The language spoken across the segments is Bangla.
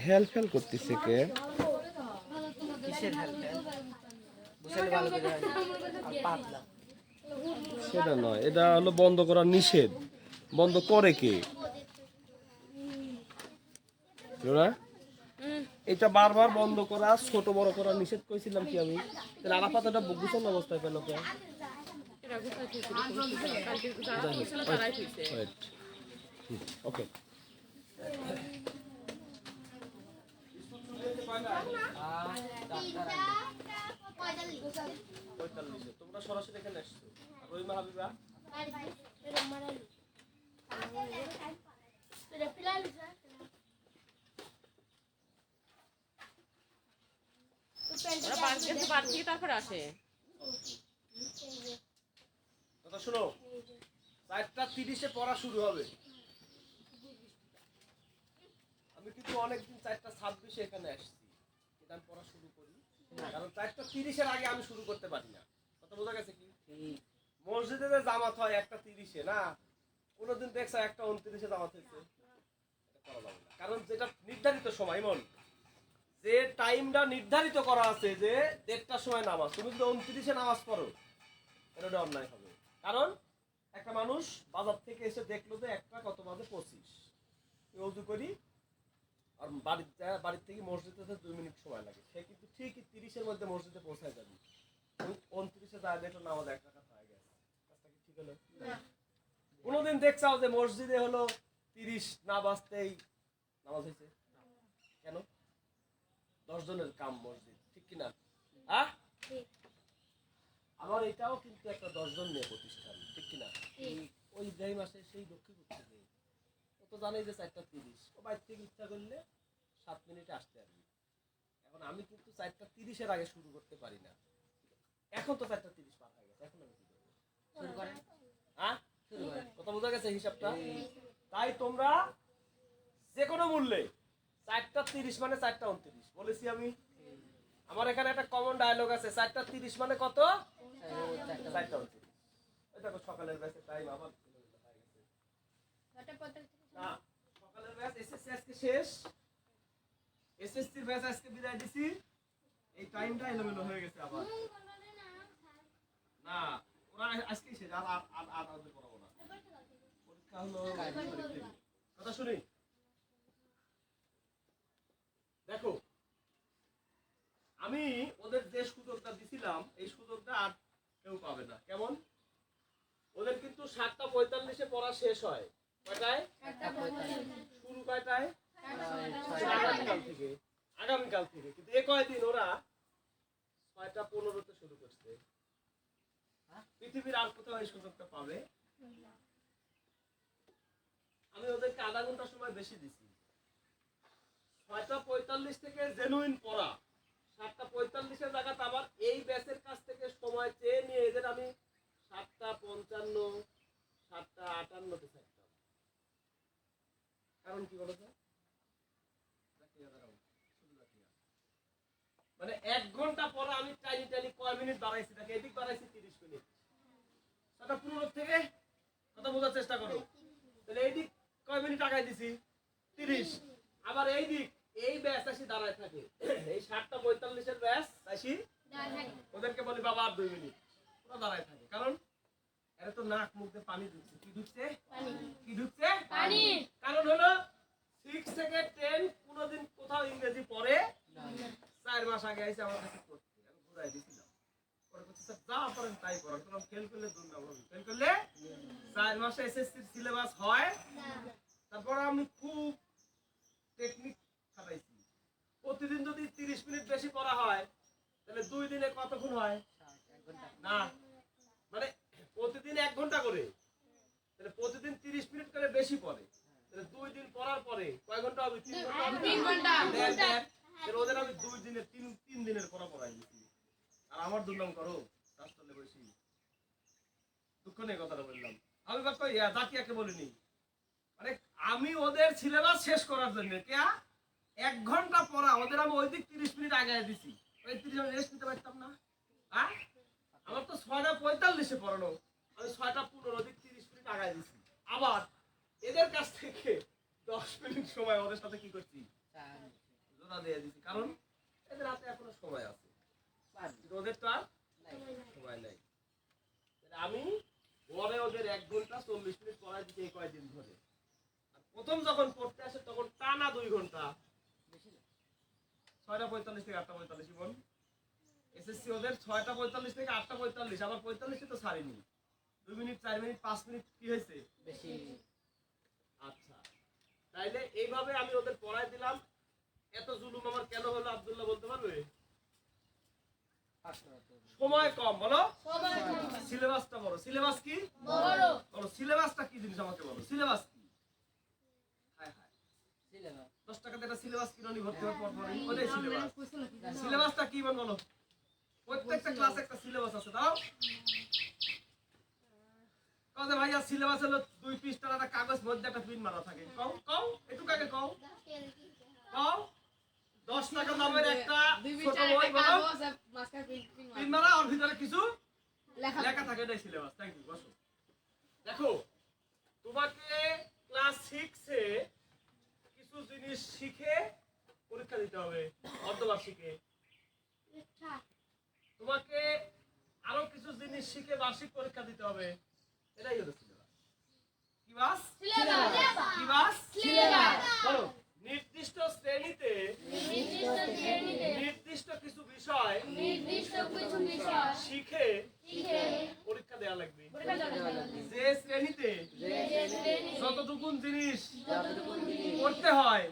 হেল্প হেল্প করতেছে কে? সেটা নয়, এটা হলো বন্ধ করা নিষেধ। বন্ধ করে কে? না, এটা বারবার বন্ধ করা, ছোট বড় করা নিষেধ করেছিলাম কি আমি? তাহলে আরাফাত এটা গুছানো অবস্থায় পেল কে? ওকে, তোমরা সরাসরি এখানে আসছো। রহিমা হাবিবা কথা শোনো, 4:30 পড়া শুরু হবে। আমি কিন্তু অনেকদিন 4:26 এখানে আসছি, এটা আমি পড়া শুরু করি, কারণ 4:30 আগে আমি শুরু করতে পারি না। কথা বোঝা গেছে কি? মসজিদে যে জামাত হয় 1:30 না, কোনোদিন দেখছো 1:29 জামাত হয়েছে? কারণ যেটা নির্ধারিত সময়, মন যে টাইমটা নির্ধারিত করা আছে যে 1:30টার সময় নামাজ, তুমি যদি 29 নামাজ পড়ো এটা অন্যায় হবে। কারণ একটা মানুষ বাজার থেকে এসে দেখলো যে একটা কত বাজে 25, ওযু করি আর বাড়ির থেকে মসজিদে 2 মিনিট সময় লাগে, সে কিন্তু ঠিকই 30-এর মধ্যে মসজিদে পৌঁছায় যাবে। 29-এ যায় দেখলো নামাজ 1 রাকাত হয়ে গেছে, কাজটা কি ঠিক হলো? কোনোদিন দেখছাও যে মসজিদে হলো 30 না বাজতেই নামাজ হয়েছে? কেন? 10 জনের কাম মসজিদ, ঠিক কিনা? হ্যাঁ, আমার এটাও কিন্তু একটা 10 জন নিয়ে প্রতিষ্ঠান, ঠিক কিনা? ওই যেই মাসে সেই লক্ষ্মী করতে ও তো জানেই যে 4:30, ও বাইরে থেকে ইচ্ছা করলে 7 মিনিটে আসতে পারবি। এখন আমি কিন্তু 4:30-এর আগে শুরু করতে পারি না। এখন তো 4:30 পার হয়ে গেছে, এখন আমি কি করবো? শুরু করেন। হ্যাঁ, শুরু করেন। কথা বোঝা গেছে হিসাবটা? তাই তোমরা যে কোনো মূল্যে 4:30 মানে 4:29 বলেছি আমি। আমার এখানে একটা কমন ডায়লগ আছে, 4:30 মানে কত? 4:29। ওই দেখো সকালের ব্যাচে টাইম আবার না, সকালের ব্যাচ এসএসসি আজকে শেষ, এসএসসির ব্যাচ আজকে বিদায় দিছি, এই টাইমটা এলোমেলো হয়ে গেছে আবার। না, ওরা আজকেই শেষ, আর আর আর আর পড়াবো না, পরীক্ষা হলো। কথা শুনি, দেখো আমি ওদের যে সুযোগটা দিছিলাম এই সুযোগটা আর কেউ পাবে না। কেমন? ওদের কিন্তু 7:45-এ পড়া শেষ হয়। কয়টায়? 7:45। শুরু কয়টায়? আগামীকাল থেকে। কিন্তু এ কয়দিন ওরা 6:15-তে শুরু করছে। পৃথিবীর আর কোথাও এই সুযোগটা পাবে? আমি ওদেরকে আধা ঘন্টা সময় বেশি দিছি। 6:45 থেকে জেনুইন পড়া, 7:45-এর জায়গাতে আবার এই ব্যাচের কাছ থেকে সময় চেয়ে নিয়ে এদের আমি 7:55, 7:58-তে ছাড়তাম। কারণ কি বলতো? মানে 1 ঘন্টা পরে আমি টাইনি টাইনি কয় মিনিট বাড়াইছি, দেখে এদিক বাড়াইছি 30 মিনিট। 7:15 থেকে কথা বোঝার চেষ্টা করো, তাহলে এইদিক কয় মিনিট আগাই দিছি? 30। আবার এই দিক এই ব্যাচ আসি দাঁড়ায় থাকে, এই 7:45-এর ব্যাচ আসি ওদেরকে বলি বাবা আর 2 মিনিট, ওরা দাঁড়ায় থাকে। কারণ এরা তো নাক মুখ দিয়ে পানি ঢুকছে। কি ঢুকছে? পানি। কি ঢুকছে? পানি। কারণ হলো 6 থেকে 10 কোনোদিন কোথাও ইংরেজি পড়ে 4 মাস আগে আইছে আমার কাছে পড়তে, আমি ঘুরাই দিছিলাম। পরে বলছে স্যার যা পড়েন তাই পড়েন, তোমরা ফেল করলে দুর্নাম হবে, ফেল করলে 4 মাসে এসএসসির সিলেবাস হয় না। তারপর আমি খুব টেকনিক খাটাইছি। প্রতিদিন যদি 30 মিনিট বেশি পড়া হয় তাহলে 2 দিনে কতক্ষণ হয়? 1 ঘন্টা না, মানে প্রতিদিন 1 ঘন্টা করে, তাহলে প্রতিদিন 30 মিনিট করে বেশি পড়ে, তাহলে 2 দিন পড়ার পরে কয় ঘন্টা হবে? 3 ঘন্টা হবে। 3 ঘন্টা। তাহলে ওদের আমি 2 দিনে 3 দিনের পড়া পড়াই দিছি। আর আমার দুর্নাম করো রাস্তালে বসি, দুঃখ নেই কথাটা বললাম। আমি বাদ কই জাকিয়াকে বলিনি, মানে আমি ওদের সিলেবাস শেষ করার জন্য কে 1 ঘন্টা পড়া ওদের আমি ওই দিক 30 মিনিট আগায় দিছি, ওই 30 মিনিট রেস্ট নিতে পারতাম না? হ্যাঁ, আমার তো 6:45-এ পড়ানো, আমি 6:15 ওদিক 30 মিনিট আগায় দিছি। আবার এদের কাছ থেকে 10 মিনিট সময় ওদের সাথে কি করছি, জোড়া দিয়ে দিচ্ছি, কারণ এদের হাতে এখনো সময় আছে, কিন্তু ওদের তো আর সময় নাই। আমি পরে ওদের 1 ঘন্টা 40 মিনিট পড়াই দিচ্ছি এই কয়েকদিন ধরে। আর প্রথম যখন পড়তে আসে তখন টানা 2 ঘন্টা, 6:45 থেকে 8:45 জীবন এসএসসি ওদের 6:45 থেকে 8:45, আবার 45 তো ছাড়িনি, 2 মিনিট 4 মিনিট 5 মিনিট কি হয়েছে বেশি। আচ্ছা, তাইলে এইভাবে আমি ওদের পড়াই দিলাম। এত জুলুম আমার কেন হলো আব্দুল্লাহ বলতে পারবে? সময় কম, বলো সিলেবাসটা বড়। সিলেবাস কি বড়? বলো সিলেবাসটা কি জিনিস আমাকে বলো, সিলেবাস কি? হায় হায়, সিলেবাস 10 টাকা দিয়ে সিলেবাস কিনে ভর্তি হওয়ার পর পরই ওটাই সিলেবাস। সিলেবাসটা কি বলো? প্রত্যেকটা ক্লাসে একটা সিলেবাস আছে, দাও কাজে ভাইয়া সিলেবাস হলো 2 পৃষ্ঠার একটা কাগজ, মধ্যে একটা পিন মারা থাকে। কও কও একটু কাকে কও কও 10 টাকা দামের একটা ছোট বই বলো, পিন মারা, আর ভিতরে কিছু লেখা থাকে, এটাই সিলেবাস। থ্যাংক ইউ, বসো। দেখো, তোমাকে ক্লাস 6 এ কিছু জিনিস শিখে পরীক্ষা দিতে হবে অর্ধবার্ষিকে। তোমাকে আরো কিছু জিনিস শিখে বার্ষিক পরীক্ষা দিতে হবে। এটাই হলো সিলেবাস। কি বাস? সিলেবাস। কি বাস? সিলেবাস। বলো নির্দিষ্ট শ্রেণীতে নির্দিষ্ট কিছু বিষয় শিখে পরীক্ষা দেওয়া লাগবে। যে শ্রেণীতে যতটুকু জিনিস করতে হয়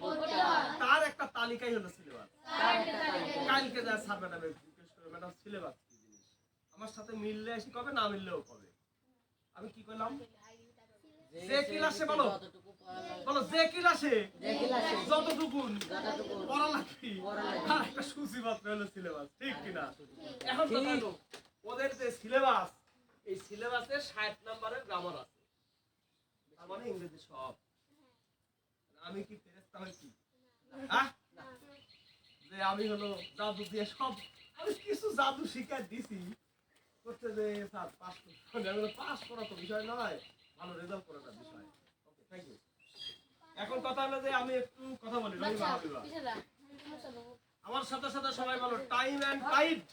তার একটা তালিকাই হলো সিলেবাস। কালকে যা স্যার ম্যাডাম জিজ্ঞেস করে, ম্যাডাম সিলেবাস কি জিনিস, আমার সাথে মিললে আসি কবে, না মিললেও কবে। আমি কি করলাম, যে ক্লাসে বলো বলো যে ক্লাসে যতটুকু পড়া লাগবে তার একটা সূচিপত্র হলো সিলেবাস, ঠিক কিনা? এখন কথা হলো ওদের যে সিলেবাস, এই সিলেবাসে 60 নম্বরের গ্রামার আছে, তার মানে ইংরেজি সব। আমি কি ফেরেশতা হইছি? হ্যাঁ, যে আমি হলো জাদু দিয়ে সব, আমি কিছু জাদু শিখাই দিছি করতে যে স্যার পাস করতে, আমি পাস করা তো বিষয় নয়, ভালো রেজাল্ট করাটা বিষয়। ওকে, থ্যাংক ইউ। এখন কথা হলো যে আমি একটু কথা বলি, রহিমা হাবিবা আমার সাথে সাথে সবাই বলো time and tide,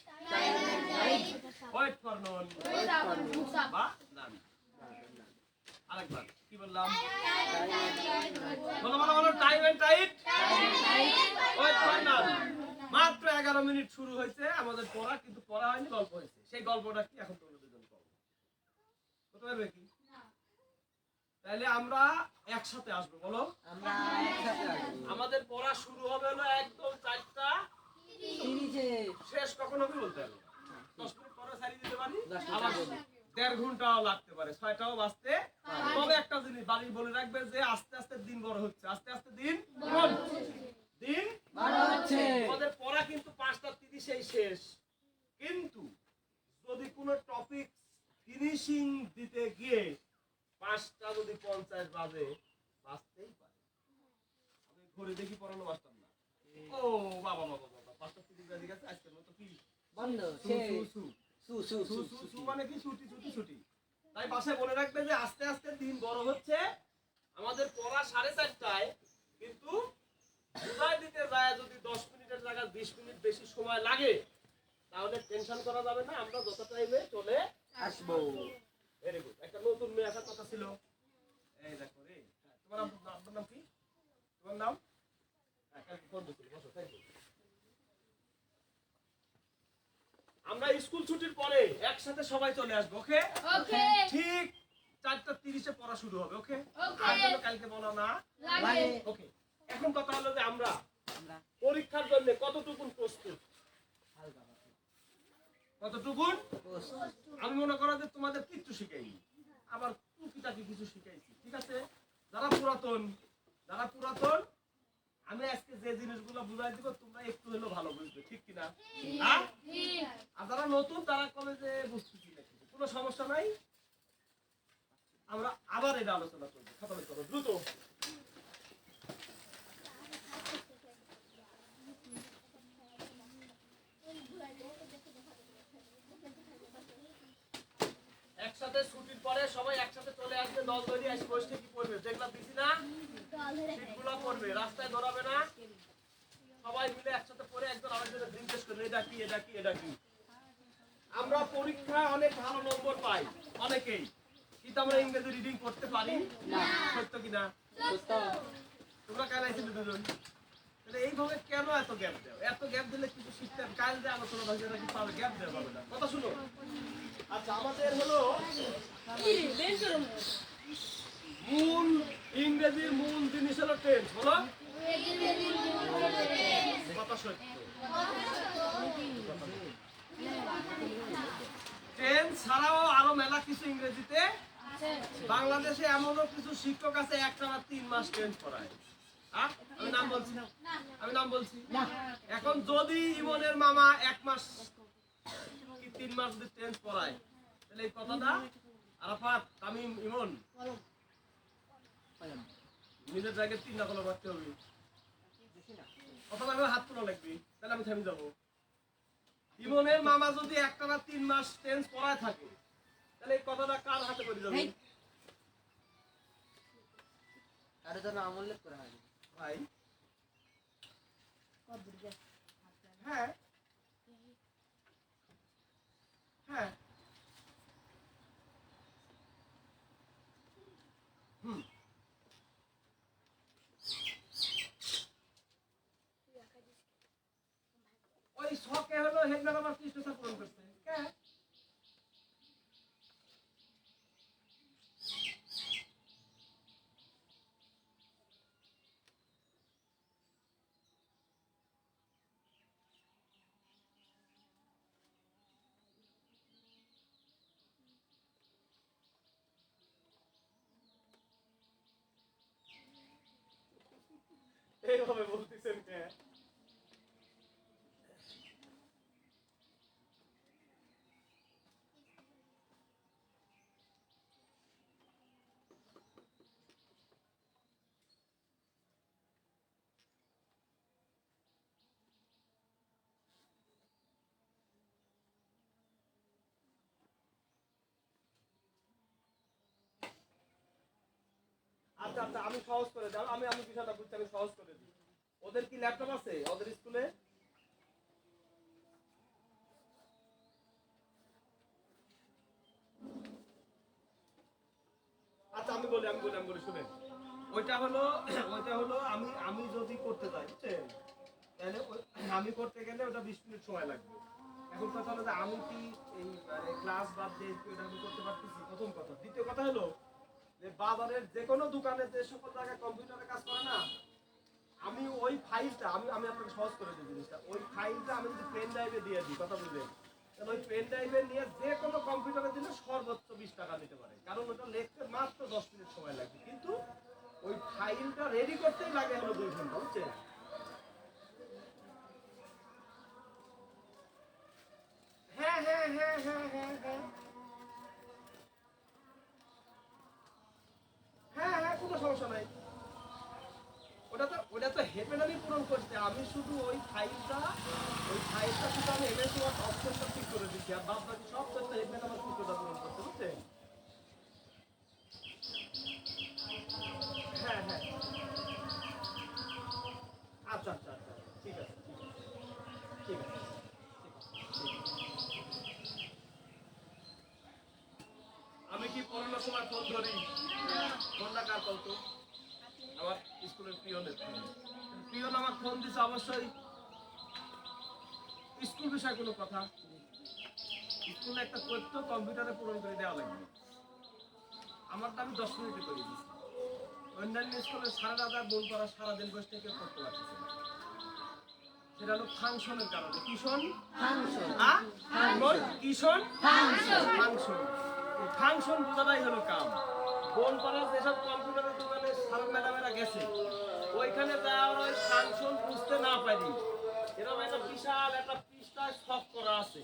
wait for none বা নান। আরেকবার কি বললাম, বলো বলো বলো time and tide, wait for none. মাত্র 11 মিনিট শুরু হয়েছে আমাদের পড়া, কিন্তু পড়া হয়নি, গল্প হয়েছে। সেই গল্পটা কি এখন তোমরা দুজন করো, করতে পারবে কি? তাহলে আমরা একসাথে আসবো, বলো আমরা একসাথে আসবো। আমাদের পড়া শুরু হবে হলো একদম 4:30, শেষ কখন হবে বলতে হবে। 10 মিনিট পরে ছাড়িয়ে দিতে পারি, আবার 1.5 ঘন্টাও লাগতে পারে, 6টাও বাজতে। তবে একটা জিনিস বাড়ি বলে রাখবে যে আস্তে আস্তে দিন বড় হচ্ছে, আস্তে আস্তে দিন বড় হচ্ছে। আমাদের পড়া কিন্তু 5:30 শেষ, কিন্তু যদি কোনো টপিক ফিনিশিং দিতে গিয়ে 5:50 বাজে, বাজতেই পারে। আমি ঘরে দেখি পড়ানো মাস্টার না, ও বাবা বাবা বাবা 5:30 বাজে গেছে, আজকের মতো কি বন্ধ, মানে কি ছুটি ছুটি ছুটি। তাই বাসায় বলে রাখবে যে আস্তে আস্তে দিন বড় হচ্ছে, আমাদের পড়া 4:30টায়, কিন্তু বুঝাই দিতে যায় যদি 10 মিনিটের জায়গায় 20 মিনিট বেশি সময় লাগে তাহলে টেনশন করা যাবে না, আমরা যত টাইমে চলে আসবো। Very good. একটা নতুন মেয়ে আসার কথা ছিল, এই দেখো রে, তোমার আপনার নাম কি? তোমার নাম? আমরা স্কুল ছুটির পরে একসাথে সবাই চলে আসবো, ওকে? ওকে। ঠিক 4:30 পড়া শুরু হবে, ওকে? আর যেন কালকে বলো না লাগে, ওকে? এখন কথা হলো যে আমরা পরীক্ষার জন্য কতটুকু প্রস্তুত, কতটুকু? আমি মনে করো যে তোমাদের কিচ্ছু শিখাইনি, আবার টুকিটাকি কিছু শিখাইছি, ঠিক আছে? যারা পুরাতন আমি আজকে যে জিনিসগুলো বুঝাই দিব তোমরা একটু হলেও ভালো বুঝবে, ঠিক কিনা? হ্যাঁ, আর যারা নতুন তারা কবে যে বুঝতেছি না, কোনো সমস্যা নাই, আমরা আবার এটা আলোচনা করবো। খাতা করো দ্রুত। একসাথে ছুটির পরে সবাই একসাথে চলে আসবে, দল ধরে এসে বসে কি করবে, যেগুলা দিছি না সেগুলো করবে, রাস্তায় দৌড়াবে না, সবাই মিলে একসাথে পড়ে একজন আরেকজনের জিজ্ঞেস করবে এটা কি এটা কি এটা কি। আমরা পরীক্ষায় অনেক ভালো নম্বর পাই অনেকেই, কিন্তু আমরা ইংরেজি রিডিং করতে পারি না, সত্য কিনা? তোমরা কাল আইছিলে দুজন, তাহলে এইভাবে কেন এত গ্যাপ দাও? এত গ্যাপ দিলে কিছু শিখতে কাল যে আলোচনা ভাই যেটা কি পাবে, গ্যাপ দেওয়া হবে না, কথা শুনো। আচ্ছা, আমাদের হলো মূল ইংরেজির মূল জিনিস হলো টেন্স, বলো কথা সত্য। টেন্স ছাড়াও আরো মেলা কিছু ইংরেজিতে, বাংলাদেশে এমনও কিছু শিক্ষক আছে একটানা 3 মাস টেন্স পড়ায়। আমি নাম বলছি এখন যদি ইমনের মামা 1 মাস কি 3 মাস যদি টেন্স পড়ায়, তাহলে এই কথাটা আরাফাত তামিম ইমন নিজের জায়গায় 3 না কলম রাখতে হবে, অথবা আমি হাত তোলা লাগবে, তাহলে আমি থেমে যাবো। ইমনের মামা যদি একটানা 3 মাস টেন্স পড়ায় থাকে, তাহলে এই কথাটা কার হাতে করে যাবে? আরে তো নাম উল্লেখ করা হয়নি ভাই। হ্যাঁ হ্যাঁ ওই শখে হলো হেডম্যান আমার কৃষ্ণচা পূরণ করছে কে? এইভাবে বলতেছেন কে? আচ্ছা আচ্ছা, আমি সহজ করে দাও, আমি বিষয়টা বুঝতে, আমি সহজ করে দিই। ওদের কি ল্যাপটপ আছে ওদের স্কুলে? আচ্ছা আমি বলি শুনেন। ওইটা হলো আমি যদি করতে চাই, বুঝছেন, তাহলে আমি করতে গেলে ওটা 20 মিনিট সময় লাগবে। এখন কথা হলো যে আমি কি এই ক্লাস বাদ দিয়ে ওটা আমি করতে পারতেছি, প্রথম কথা। দ্বিতীয় কথা হলো যে বাজারের যে কোনো দোকানে যে সকল জায়গায় কম্পিউটারে কাজ করে না, আমি ওই ফাইলটা আমি আপনাকে সহজ করে দিই জিনিসটা। ওই ফাইলটা আমি যদি পেন ড্রাইভে দিয়ে দিই, কথা বুঝলেন, তাহলে ওই পেন ড্রাইভে নিয়ে যে কোনো কম্পিউটারে দিলে সর্বোচ্চ 20 টাকা নিতে পারে, কারণ ওটা লিখতে মাত্র 10 মিনিট সময় লাগবে। কিন্তু ওই ফাইলটা রেডি করতেই লাগে হলো 2 ঘন্টা, বুঝছেন? হ্যাঁ হ্যাঁ হ্যাঁ হ্যাঁ হ্যাঁ হ্যাঁ হ্যাঁ হ্যাঁ, কোনো সমস্যা নাই। ওটা তো হেপেন আমি পূরণ করতে, আমি শুধু ওই ফাইলটা শুধু আমি এমএস ওয়ার্ড অপশনটা ঠিক করে দিচ্ছি, আর বাদ বাকি সব তথ্য হেপেন আমার সূত্রটা পূরণ করতে, বুঝছেন? হ্যাঁ হ্যাঁ, আচ্ছা আচ্ছা আচ্ছা, ঠিক আছে ঠিক আছে আমি কি পড়ানোর সময় ফোন ধরি? ফোনটা কার বলতো? আমার স্কুলের পিয়নের ফোন। পিয়ন আমার ফোন দিছে, অবশ্যই স্কুল বিষয়ে কোনো কথা, স্কুলে একটা তথ্য কম্পিউটারে পূরণ করে দেওয়া লাগবে, আমারটা আমি 10 মিনিটে করে দিচ্ছি। অন্যান্য স্কুলে সারা রাত বই পড়া, সারাদিন বসে থেকে করতে পারতেছে না, সেটা হলো ফাংশনের কারণে। কিশন কিশন ফাংশন বোঝাটাই হলো কাম। বন করার যেসব কম্পিউটারের দোকানে সারা ম্যাডামেরা গেছে, ওইখানে যাওয়ার ওই ফাংশন বুঝতে না পারি, এরকম একটা বিশাল একটা পৃষ্ঠায় ছক করা আছে।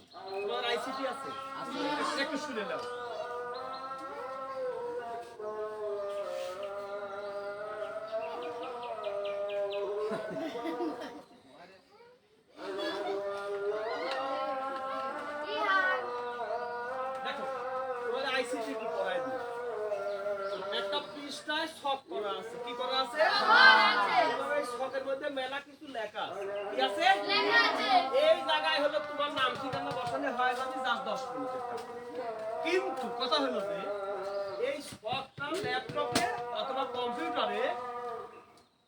তোমার আইসিটি আছে, একটু শুনে নাও। দেখো তোমার আইসিটি কি পড়ায় দিই, মেলা কিছু লেখা আছে। কি আছে? এই জায়গায় হলো তোমার নাম ঠিকানা বসানো হয় যদি যার 10 মিনিটের কাজ। কিন্তু কথা হলো যে এই সবটা ল্যাপটপে অথবা কম্পিউটারে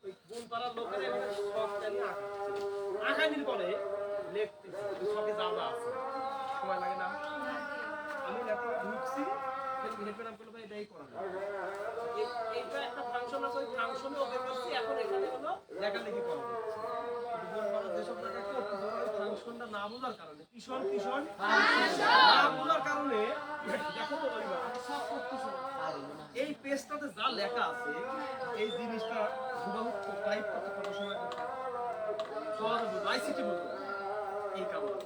ওই কোন পাড়ার লোকের এখানে সব জানি আঁকানির পরে লিখতে সবে যা যা আছে সময় লাগে না। আমি ল্যাপটপে ঢুকছি হেল্পের নাম করলো ভাই এটাই করা যায়। এইটা একটা ফাংশন আছে, ওই ফাংশনে ওকে করছি, এখন এখানে হলো লেখালেখি করা হচ্ছে। কিন্তু কোন পাড়ার যেসব জায়গায় করতেছে ওই ফাংশনটা না বোঝার কারণে কিশোর না বোঝার কারণে দেখো তো বলিবা আমি সব করতেছি এই পেজটাতে যা লেখা আছে এই জিনিসটা হুবহু টাইপ করতে কত সময় করতে সহজে বুঝো আইসিটি বুঝো এই কামটা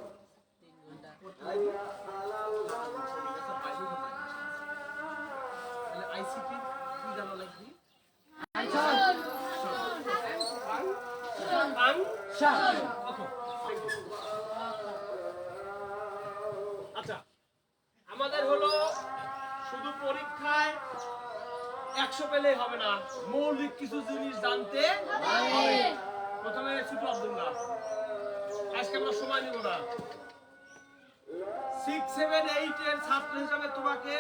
3 ঘন্টা করতে লাগবে তাহলে আইসিটি কি জানা লাগবে আচ্ছা আমাদের হলো শুধু পরীক্ষায় 100 পেলেই হবে না, মৌলিক কিছু জিনিস জানতে হবে। প্রথমে ছোট আব্দুল্লাহ, আজকে আমরা সময় নিব না। 6, 7, 8 এর ছাত্র হিসাবে তোমাকে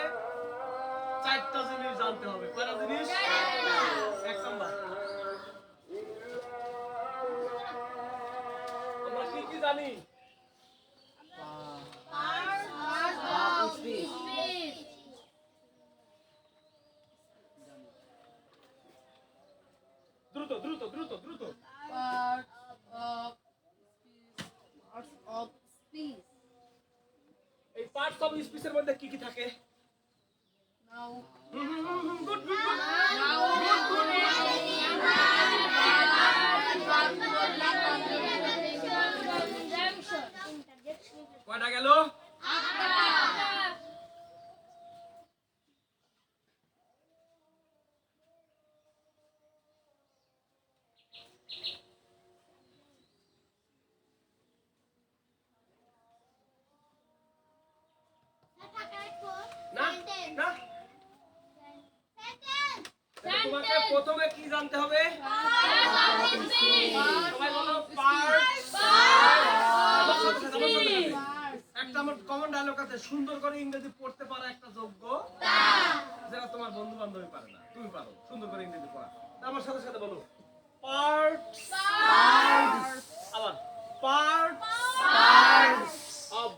4টা জিনিস জানতে হবে। কয়টা জিনিস? 1 নাম্বার আমরা কি কি জানি? দ্রুত দ্রুত দ্রুত দ্রুত এই পার্টস অফ স্পিচের মধ্যে কি কি থাকে? গুড গুড কয়টা গেল? না না তোমাকে প্রথমে কি জানতে হবে? সবাই বলো পার্টস। একটা আমার কমন ডায়লগ আছে, সুন্দর করে ইংরেজি পড়তে পারা একটা যোগ্য যেটা তোমার বন্ধু বান্ধবী পারে না, তুমি পারো সুন্দর করে ইংরেজি পড়া। আমার সাথে সাথে বলো পার্টস। আবার পার্টস অফ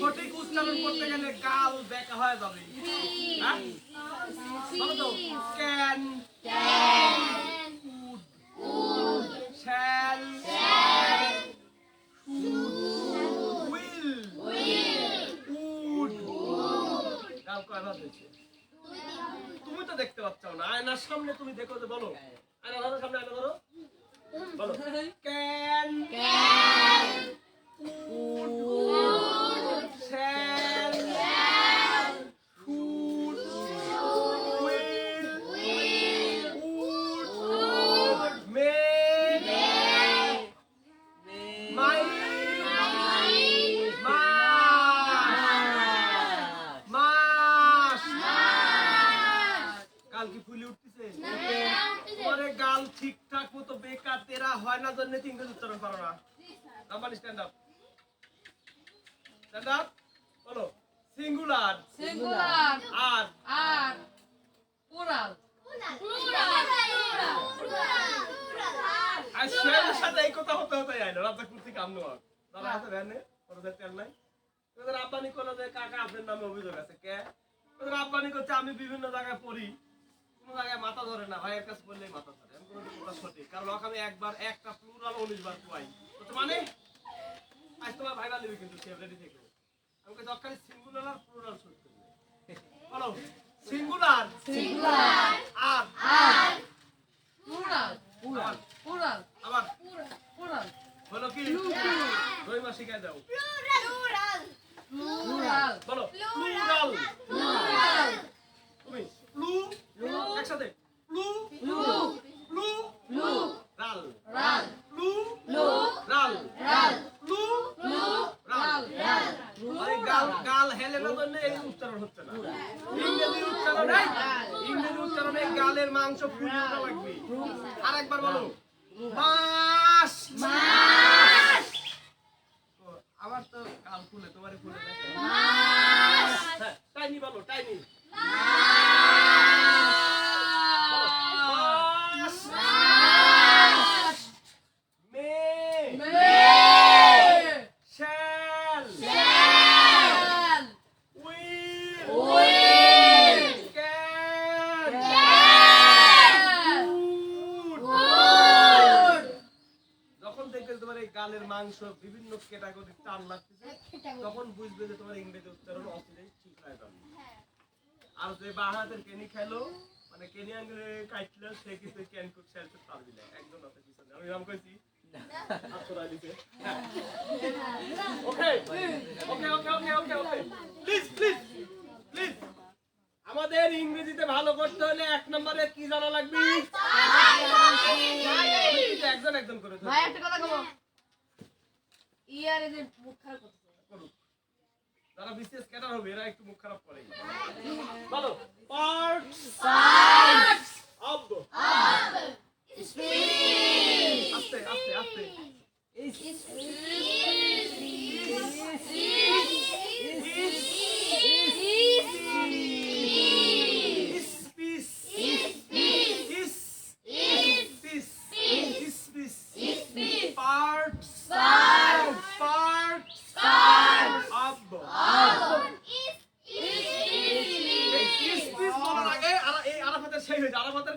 সঠিক উচ্চারণ করতে গেলে গাল বেঁকা হয়ে যাবে। হ্যাঁ বলো তো can would shall will would গাল কয়বার হয়েছে? তুমি তো দেখতে পাচ্ছ না, আয়নার সামনে তুমি দেখো যে বলো, আয়নার সামনে আয়না ধরো বলো can would shall should will would may might must. গাল কি ফুলে উঠতেছে? তোমার গাল ঠিকঠাক মতো বেকার তেরা হয় না জন্য ইংরেজি উচ্চারণ পারো না। নাম্বার স্ট্যান্ড আপ বলো সিঙ্গুলার আর plural আর শেয়ারের সাথে এই কথা হতে হতে আইলো রাজা কুর্তি কাম নয় দাদা হাতে ভ্যানে ওদের তেল নাই। তোদের আব্বানি কোলা যে কাকা আপনার নামে অভিযোগ আছে কে? তোদের আব্বানি করছে আমি বিভিন্ন জায়গায় পড়ি, কোনো জায়গায় মাথা ধরে না, ভাইয়ের কাছে বললেই মাথা ধরে। আমি কোনো কথা সঠিক কারণ ওখানে একবার একটা প্লুরাল 19 বার কোয়াই মানে আজ তোমার ভাইবা নেবে কিন্তু সে রেডি থেকে আমাকে দরকারি সিঙ্গুলার আর প্লুরাল সত্য বলো সিঙ্গুলার আর plural আবার plural বলো কি দুই মাস শিখাই দাও plural বলো প্লুরাল তুমি প্লু একসাথে প্লু রাল প্লু রাল প্লু রাল আরে গাল হেলে না জন্য এই উচ্চারণ হচ্ছে না। ইংরেজি উচ্চারণে গাল গালের মাংস ফুলে ওঠা লাগবে। আরেকবার বলো, মাস। আমার তো গাল ফুলে, তোমারই ফুলে না। হ্যাঁ, টাইনি বলো, টাইনি। মাস। মে। শ্যাল। উইল। ক্যাট। উড। যখন দেখবে তোমার এই গালের মাংস বিভিন্ন ক্যাটাগরি টান লাগতেছে, তখন বুঝবে যে তোমার ইংরেজি উচ্চারণ অচিরেই ঠিক হয়ে যাবে। আর যে বাহাতের কেনি খেলো, মানে কেনি আঙ্গুলে কাটলো, সে কিন্তু ক্যান কুক শেলতে পারবি না। একজন আছে পিছনে, আমি নাম কইছি আতরা দিতে। ওকে ওকে ওকে ওকে ওকে ওকে প্লিজ প্লিজ প্লিজ, আমাদের ইংরেজিতে ভালো করতে হলে 1 নম্বরে কি জানা লাগবে? একজন একজন করে ধরো। ভাই একটা কথা কব, ইয়ার এদের মুখ খারাপ করতেছে। করুক। যারা বিশেষ ক্যাডার হবে এরা একটু মুখ খারাপ করে। বলো, পার্টস অফ স্পিচ। আস্তে আস্তে আস্তে।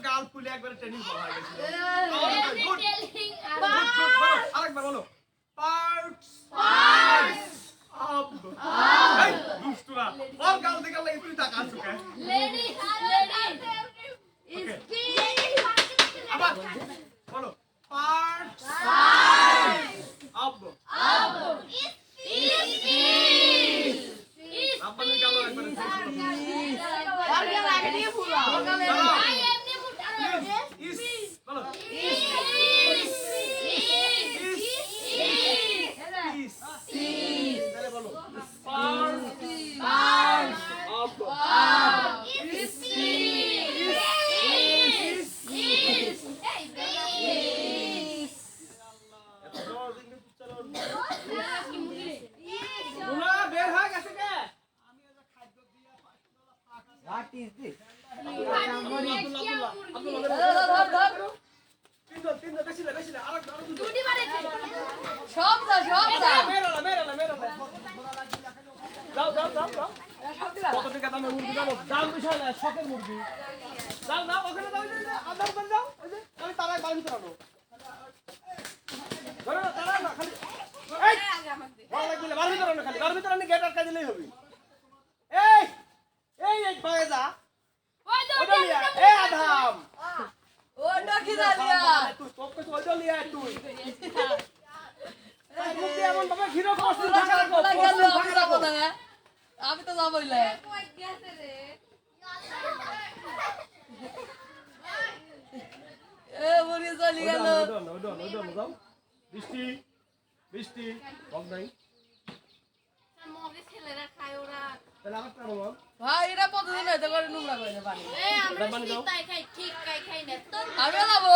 গাল ফুলে একবারে ট্রেনিং করা হয়ে গেছিল। আরেকবার বলো, পার্টস অফ দুষ্টুরা। ওর গাল দেখে লাগে তুই টাকা আছো কেন? আবার বলো, পার্টস অফ আপনাদের গাল একবারে What is this? সব যা সব যা যাও যাও যাও যাও। কত টাকা দামের মুরগি জানো? দাম বিষয় না, শখের মুরগি। যাও যাও ওখানে যাও, আধার করে যাও। ওই যে আমি তারাই বাড়ি ভিতরে আনো। ধরো না, তারা না খালি এই ভালো লাগবে না, বাড়ি ভিতরে আনো, খালি বাড়ি ভিতরে আনি গেট আটকা দিলেই হবে। এই এই এক ভাগে যা। ওটা লিয়া এই আধাম। ওটা কি জানিয়া তুই সব কিছু ওইটা লিয়া তুই। মুখ দিয়ে এমন ভাবে ঘিরো করছিস ঢাকা রাখো। আমি তো যাবই না। এ মরি চলি গেল। যাও। বৃষ্টি বৃষ্টি বক নাই। ছেলেরা খায় ওরা। তাহলে আমার কেন বল? ভাই এটা প্রতিদিন হইতে করে নোংরা করে না পানি। আমরা ঠিক খাই ঠিক খাই না তো। আমি যাবো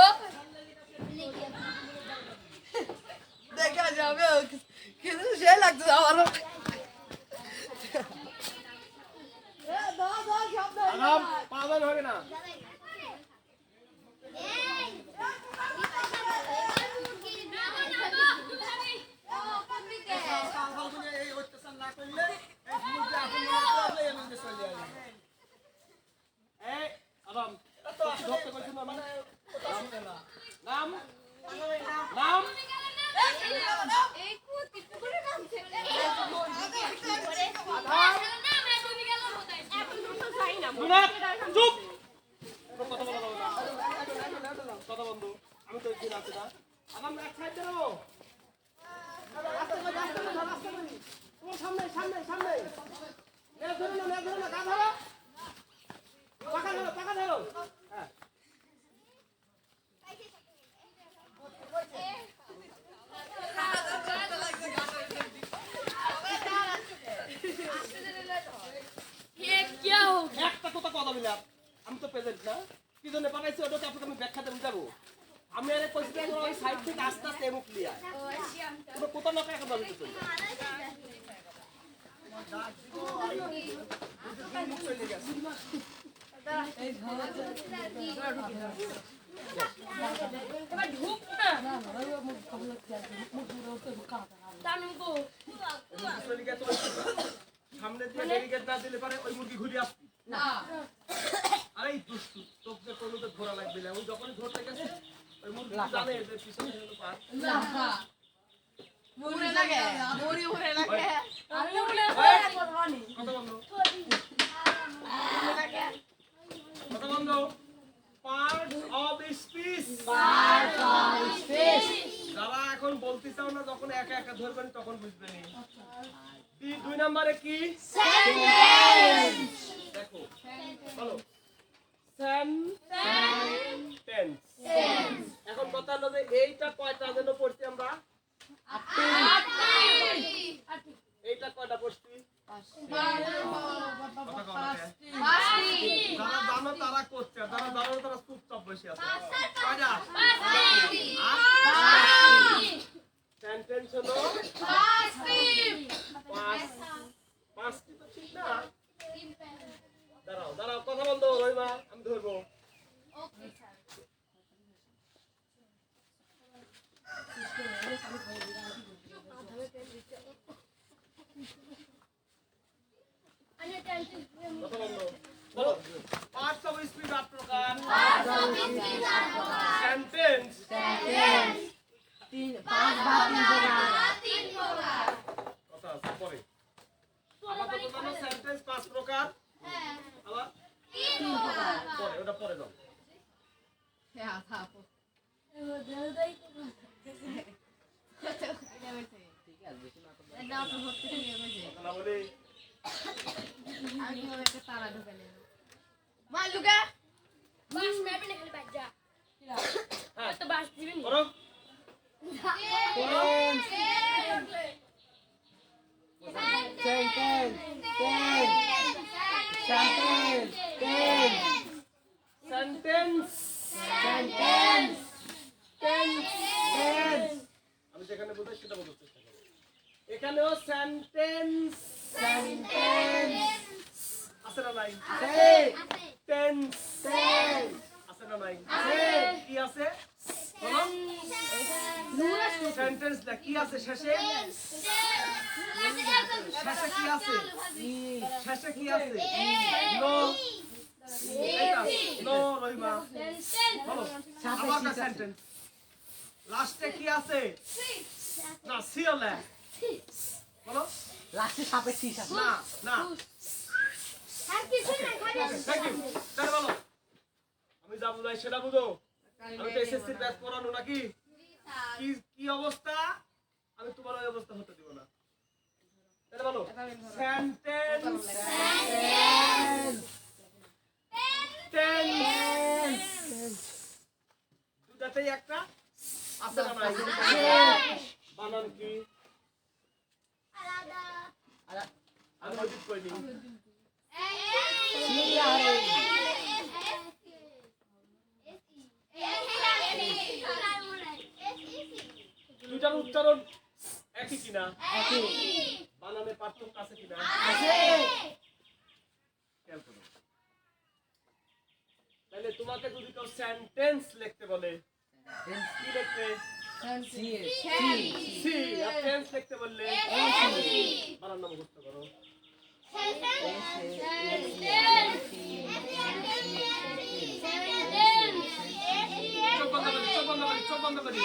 দেখা যাবে কিন্তু সে লাগছে আমারও। আরাম পাগল হবে না। নাম নাম চুপ কথা বন্ধু। আমি তো একদিন আছি না। আমার এক সাইড ধরো, তোমার সামনে সামনে সামনে ধরো না, ধরো না, গা ধরো, পাকা ধরো, পাকা ধরো। হ্যাঁ একটা কথা বললাম, আমি তো প্রেজেন্ট না, কি জন্য যেখানে বানাইছি ওটাকে আপনাকে আমি ব্যাখ্যাতে বুঝাবো। আমি আরে কইছি যে ওই সাইড থেকে আস্তে আস্তে মুখ লিয়া পুরো কোথা না কাকে বলতে কই মুখ চলে গেছে। এবার ঢুক না চলে গেছে ওই সামনে দিয়ে ব্যারিকেড না দিলে পারে ওই মুরগি ঘুরে আসবে না আরে এই দুষ্টু তোকে কোনোতে ধরা লাগবে না। ওই যখনই ধরতে গেছে ওই মুরগি জানে যে পিছনে হলো পার না মুড়ে লাগে মুড়ে লাগে আমি মুড়ে কথা বন্ধ কথা বন্ধ পার্ট অফ স্পিচ যারা এখন বলতে চাও না যখন একা একা ধরবেন তখন বুঝবেন। দুই নম্বরে কি দেখো বলো সেন্টেন্স। এখন কথা হলো যে এইটা কয়টা যেন পড়ছি আমরা এইটা কয়টা পড়ছি যারা জানো তারা করছে যারা জানো না তারা চুপচাপ বসে আছে। কয়টা সেন্টেন্স হলো পাঁচটি তো ঠিক না। দাঁড়াও দাঁড়াও কথা বন্ধ রহিমা আমি ধরবো। কথা বন্ধ বলো পার্টস অফ স্পিচ আট প্রকার সেন্টেন্স কথা আছে পরে আপাতত জানো সেন্টেন্স পাঁচ প্রকার আবার পরে ওটা পরে দাও কথা বলি মালুকা হ্যাঁ তো বাস দিবেন করো সেন্টেন্স আমি যেখানে বলতে সেটা বলতে চেষ্টা করো। এখানেও সেন্টেন্স আছে না নাই টেন্স আছে না নাই কি আছে বলো সেন্টেন্স না কি আছে শেষে শেষে কি আছে শেষে কি আছে নো এটা নো রহিমা বলো আবার সেন্টেন্স লাস্টে কি আছে না সিওলে বলো লাস্টে সাপের শীষ আছে না না থ্যাংক ইউ তাহলে বলো আমি যা বুঝাই সেটা বুঝো। আমি তো এসএসসির ব্যাচ পড়ানো নাকি কি কি অবস্থা আমি তোমার ওই অবস্থা হতে দিব না। তাহলে বলো সেন্টেন্স দুটাতেই একটা আছে না নাই বানান কি আমি অজিত কইনি দুটার উচ্চারণ একই কিনা বানানে পার্থক্য আছে কিনা খেয়াল করো। তাহলে তোমাকে যদি কেউ সেন্টেন্স লিখতে বলে কি লিখতে সি আর টেন্স লিখতে বললে বানান নাম মুখস্থ করো। চোখ বন্ধ করি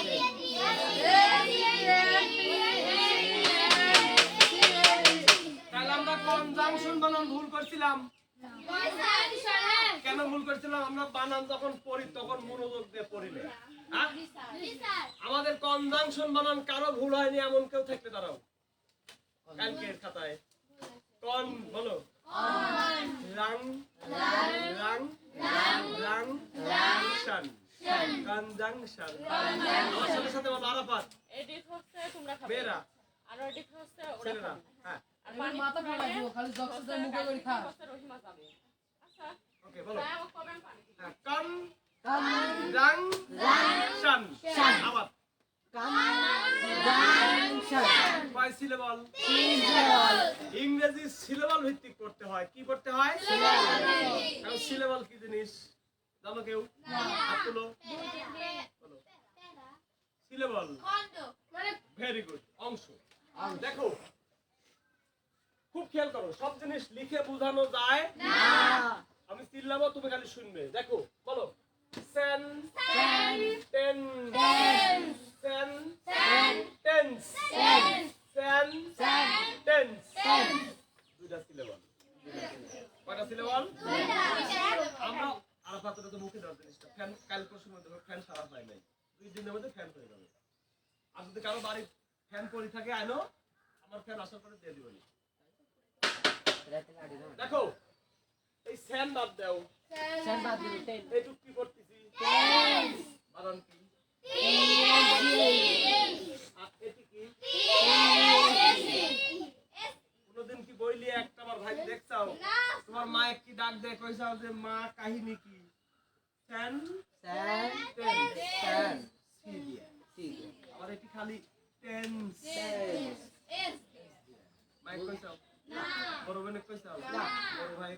তাহলে আমরা কনজাংশন বানান ভুল করছিলাম। কেন ভুল করছিলাম? আমরা বানান যখন পড়ি তখন মনোযোগ দিয়ে পড়ি না। আমাদের কনজাংশন বানান কারো ভুল হয়নি এমন কেউ থাকতে দাঁড়াও কালকের খাতায় কন বলো রাং রাং রাং রাংশন কনজাংশন আমার সাথে সাথে বলো আরাফাত এডিট হচ্ছে তোমরা খাবে বেরা আর এডিট হচ্ছে ওরা ছেলেরা খাবে হ্যাঁ আর এবার মাথা ফোলা দিও খালি জক্সদের মুখে করে খা হচ্ছে রহিমা যাবে আচ্ছা ওকে বলো তাই আমার কবেন পানি হ্যাঁ কন বল ইংরেজি সিলেবাল ভিত্তিক পড়তে হয় কি পড়তে হয় কারণ সিলেবাল কি জিনিস জানো কেউ হাত তুলো বলো সিলেবাল ভেরি গুড অংশ দেখো খুব খেয়াল করো সব জিনিস লিখে বোঝানো যায় না আমি চিল্লাবো তুমি খালি শুনবে দেখো বলো Sen ten Sen tense Sen tense দুইটা সিলেবাল কয়টা সিলেবাল আমরা আরাফাতের তো মুখে দেওয়ার জিনিসটা ফ্যান কাল পরশুর মধ্যে ফ্যান সারা হয় নাই 2 দিনের মধ্যে ফ্যান হয়ে যাবে আর যদি কারো বাড়ি ফ্যান পরি থাকে আইনো আমার ফ্যান আসার পরে দিয়ে দিবেন দেখো এই সেন বাদ দাও সেন বাদ দিবি টেন এইটুক কি করতেছি বানান কি আর এটি কি কোনদিন কি বই নিয়ে একটা আমার ভাই দেখছাও তোমার মা কি ডাক দেয় কইছাও যে মা কাহিনী কি সেন সেন টেন সেন সি দিয়ে সি আর এটি খালি টেন্স সেন মাইক কইছাও বড় বোনে কইছাও বড় ভাই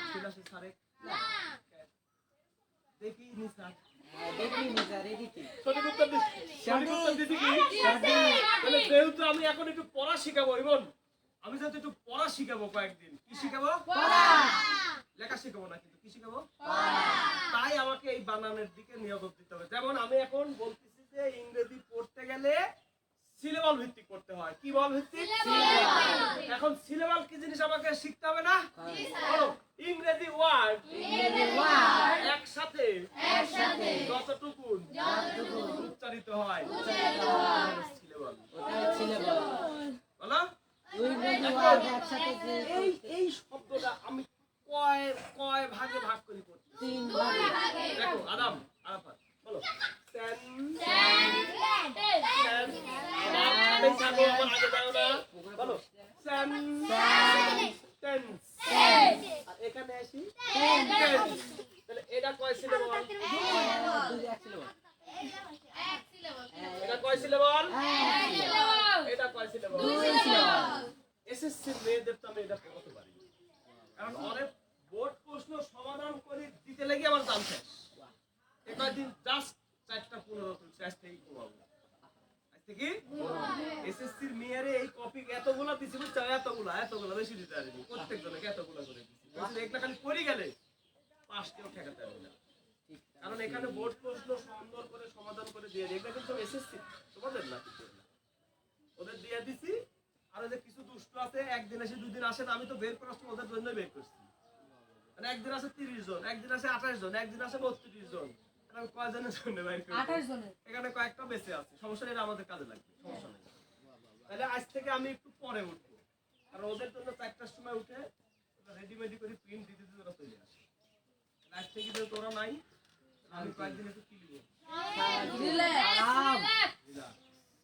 শিলাসি সারে দেখি নিসা দেখি নিজা রেডিটি সঠিক উত্তর দিছি কি তাহলে যেহেতু আমি এখন একটু পড়া শিখাবো ইমন আমি যেহেতু একটু পড়া শিখাবো কয়েকদিন কি শিখাবো পড়া লেখা শিখাবো না কিন্তু কি শিখাবো তাই আমাকে এই বানানের দিকে নিয়োগ দিতে হবে যেমন আমি এখন বলতেছি যে ইংরেজি পড়তে গেলে সিলেবাল ভিত্তিক করতে হয় কি বল ভিত্তিক এখন সিলেবাল কি জিনিস আমাকে শিখতে হবে না বলো ইংরেজি ওয়ার্ড ইংরেজি ওয়ার্ড একসাথে যতটুকু উচ্চারিত হয় সিলেবাল ওটা সিলেবাল বলো ইংরেজি ওয়ার্ড একসাথে যে এই শব্দটা আমি কয় ভাগে ভাগ করি পড়ছি 3 ভাগে দেখো আরাফাত বলো সেন বলো সেন টেন্স আর এখানে আসি তাহলে এটা কয় সিলেবাল দুই এক সিলেবাল এটা কয় সিলেবাল এটা কয় সিলেবাল দুই সিলেবাল এসএসসি মেয়েদের তো আমি এটা পড়াতে পারি কারণ অনেক বোর্ড প্রশ্ন সমাধান করে দিতে লেগে আমার দাম শেষ এই কয়েকদিন জাস্ট 4টা 15 তুলছে আজ থেকেই কমাবো আজ থেকে এসএসসির মেয়ারে এই কপি এতগুলা দিছি বুঝছো এতগুলা বেশি দিতে পারিনি প্রত্যেকজনকে এতগুলা করে দিছি বলছি এগুলা খালি পড়ি গেলে পাস কেউ ঠেকাতে পারবে না কারণ এখানে বোর্ড প্রশ্ন সুন্দর করে সমাধান করে দিয়ে দিই এগুলা কিন্তু এসএসসি তোমাদের না কিছু না ওদের দিয়ে দিছি আর যে কিছু দুষ্ট আছে একদিন এসে দুদিন আসে না আমি তো বের করার সময় ওদের জন্য বের করছি মানে একদিন আসে 30 জন একদিন আসে 28 জন একদিন আসে 32 জন আমি কয়জনের জন্য বের করছি 28 জনের এখানে কয়েকটা বেঁচে আছে সমস্যা নেই আমাদের কাজে লাগবে সমস্যা নেই তাহলে আজ থেকে আমি একটু পরে উঠবো আর ওদের জন্য 4টার সময় উঠে রেডিমেডি করে প্রিন্ট দিতে দিতে ওরা চলে আসে আজ থেকে যেহেতু ওরা নাই আমি কয়েকদিন একটু কিনবো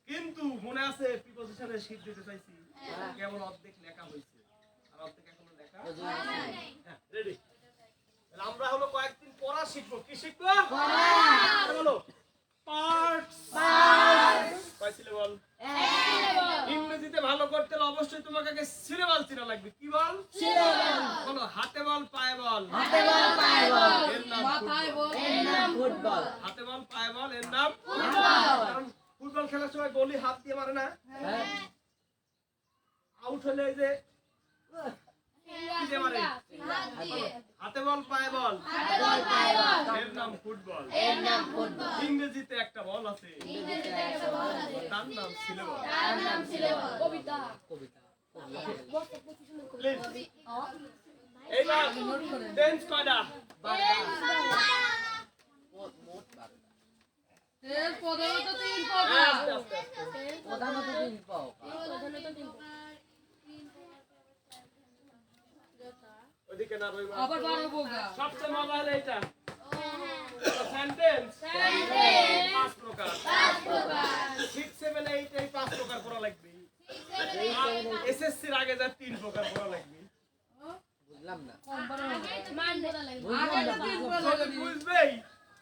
কিন্তু মনে আছে প্রিপোজিশনের শীট দিতে চাইছি কেবল অর্ধেক লেখা হয়েছে আর অর্ধেক এখনো লেখা হ্যাঁ রেডি তাহলে আমরা হলো কয়েকদিন পড়া শিখবো কি শিখবো পড়া বলো পার্টস কয় সিলেবাল ইংরেজিতে ভালো করতে হলে অবশ্যই তোমাকে আগে সিলেবাল চেনা লাগবে কি বল সিলেবাল বলো হাতে বল পায়ে বল হাতে বল পায়ে বল এর নাম মাথায় ফুটবল। বল এর নাম ফুটবল হাতে বল পায়ে বল এর নাম ফুটবল কারণ ফুটবল খেলার সময় গোলি হাত দিয়ে মারে না হ্যাঁ আউট হলে এই যে কি দিয়ে মারে হাতে বল পায়ে বল বল পায়ে বল এর নাম ফুটবল এর নাম ফুটবল ইংরেজিতে একটা বল আছে ইংরেজিতে একটা বল আছে তার নাম সিলেবাল তার নাম সিলেবাল কবিতা কবিতা প্লিজ এইবার টেন্স কয়টা এর প্রধানত 3 হ্যাঁ, প্রকার আস্তে আস্তে আস্তে। প্রধানত 3 পাও ওইদিকে না রইবা আবার 12 প্রকার সবচেয়ে মজা হলো এটা সেন্টেন্স 5 প্রকার 6 7 8 এই 5 প্রকার পড়া লাগবে এসএসসির আগে যা 3 প্রকার পড়া লাগবে বুঝলাম না আগে তো 3 প্রকার যদি লাগে বুঝবেই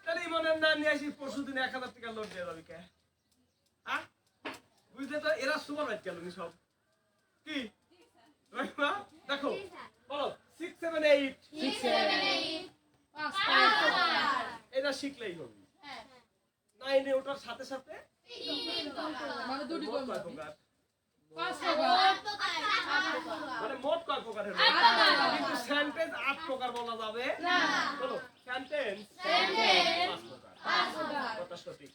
তাহলে ইমনের না নিয়ে আসি পরশুদিন 1000 টাকা লোড দিয়ে যাবি কে হ্যাঁ বুঝলে তো এরা সুপার বাইট গেল সব কি রহিমা দেখো বলো 6 7 8 এটা শিখলেই হবে 9 এ ওঠার সাথে সাথে মানে দুটি মোট করবে কয় প্রকার? 5 প্রকার মানে মোট কয় প্রকার হলো? কিন্তু সেন্টেন্স 8 প্রকার বলা যাবে বলো সেন্টেন্স 5 প্রকার কথা সঠিক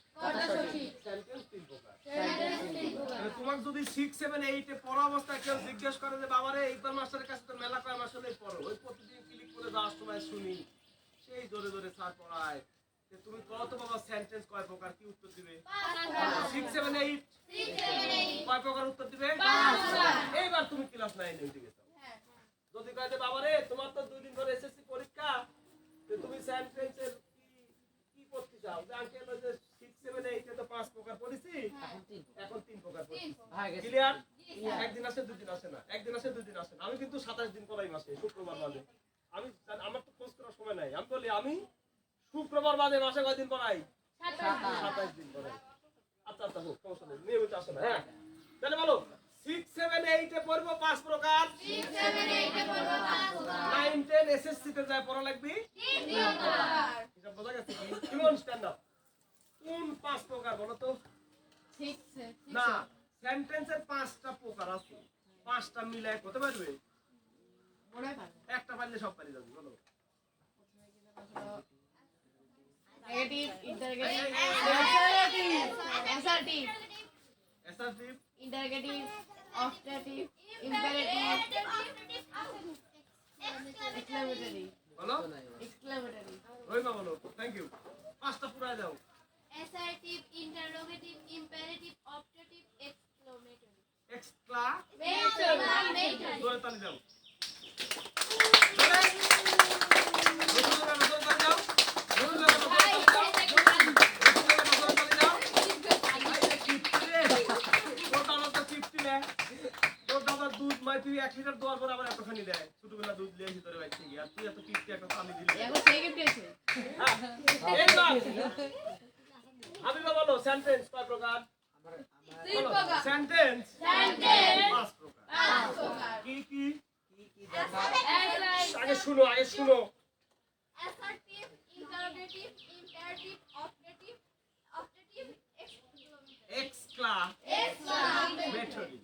সেন্টেন্স 3 প্রকার তাহলে তোমাকে যদি 6 7 8 এ পড়া অবস্থায় কেউ জিজ্ঞেস করে যে বাবা রে ইকবাল মাস্টারের কাছে তো মেলা কয় মাস হলেই পড়ো ওই প্রতিদিন ক্লিক করে যাওয়ার সময় শুনি সেই জোরে জোরে স্যার পড়ায় যে তুমি কত বাবা সেন্টেন্স কয় প্রকার কি উত্তর দিবে 6 7 8 কয় প্রকার উত্তর দিবে এইবার তুমি ক্লাস 9 এ উঠে গেছো যদি কয় যে বাবা রে তোমার তো 2 দিন ধরে এসএসসি পরীক্ষা তো তুমি সেন্টেন্সের কি পড়তে চাও যে আঙ্কেল ওই যে 6 7 8 এ তো 5 প্রকার পড়েছি এখন 3 প্রকার পড়ছি ক্লিয়ার একদিন আসে দুই দিন আসে না একদিন আসে দুই দিন আসে না আমি কিন্তু 27 দিন পড়াই মাসে শুক্রবার বাদে আমি আমার তো খোঁজ করার সময় নাই আমি বলি আমি শুক্রবার বাদে মাসে কয়দিন পড়াই 27 দিন পড়াই আচ্ছা আচ্ছা হোক সমস্যা নেই নিয়মিত আসে না হ্যাঁ তাহলে বলো 6 7 8 এ পড়বো 5 প্রকার 9 10 এসএসসি তে যায় পড়া লাগবে 3 প্রকার এটা বোঝা গেছে কি ইমন স্ট্যান্ড আপ কোন 5 প্রকার বলো তো না সেন্টেন্সের 5টা প্রকার আছে 5টা মিলায় কত পারবে একটা পারলে সব পারি যাবে বলো negative interrogative assertive assertive interrogative objective imperative exclamatory বলো এক্সক্লেমেটরি রহিমা বলো থ্যাংক ইউ 5টা পুরাই দাও assertive interrogative imperative optative exclamatory এক্সক্লা exclamatory জোরে তালি দাও জোরে রহিমা জোরে তালি দাও রহিমা জোরে তালি দাও রহিমা জোরে তালি দাও ওটা তো 50 লে ওটা তো দুধ মাই তুই 1 লিটার দোয়ার পর আবার এতখানি দেয় ছোটবেলা দুধ লিয়ে ভিতরে বাইতে গিয়ে আর তুই এত 50 একটা তালি দিলি এখন সেই গিফট এসে এইবার আমি বলো সেন্টেন্স কয় প্রকার সেন্টেন্স 5 প্রকার কি কি আগে শুনো assertive interrogative imperative optative exclamatory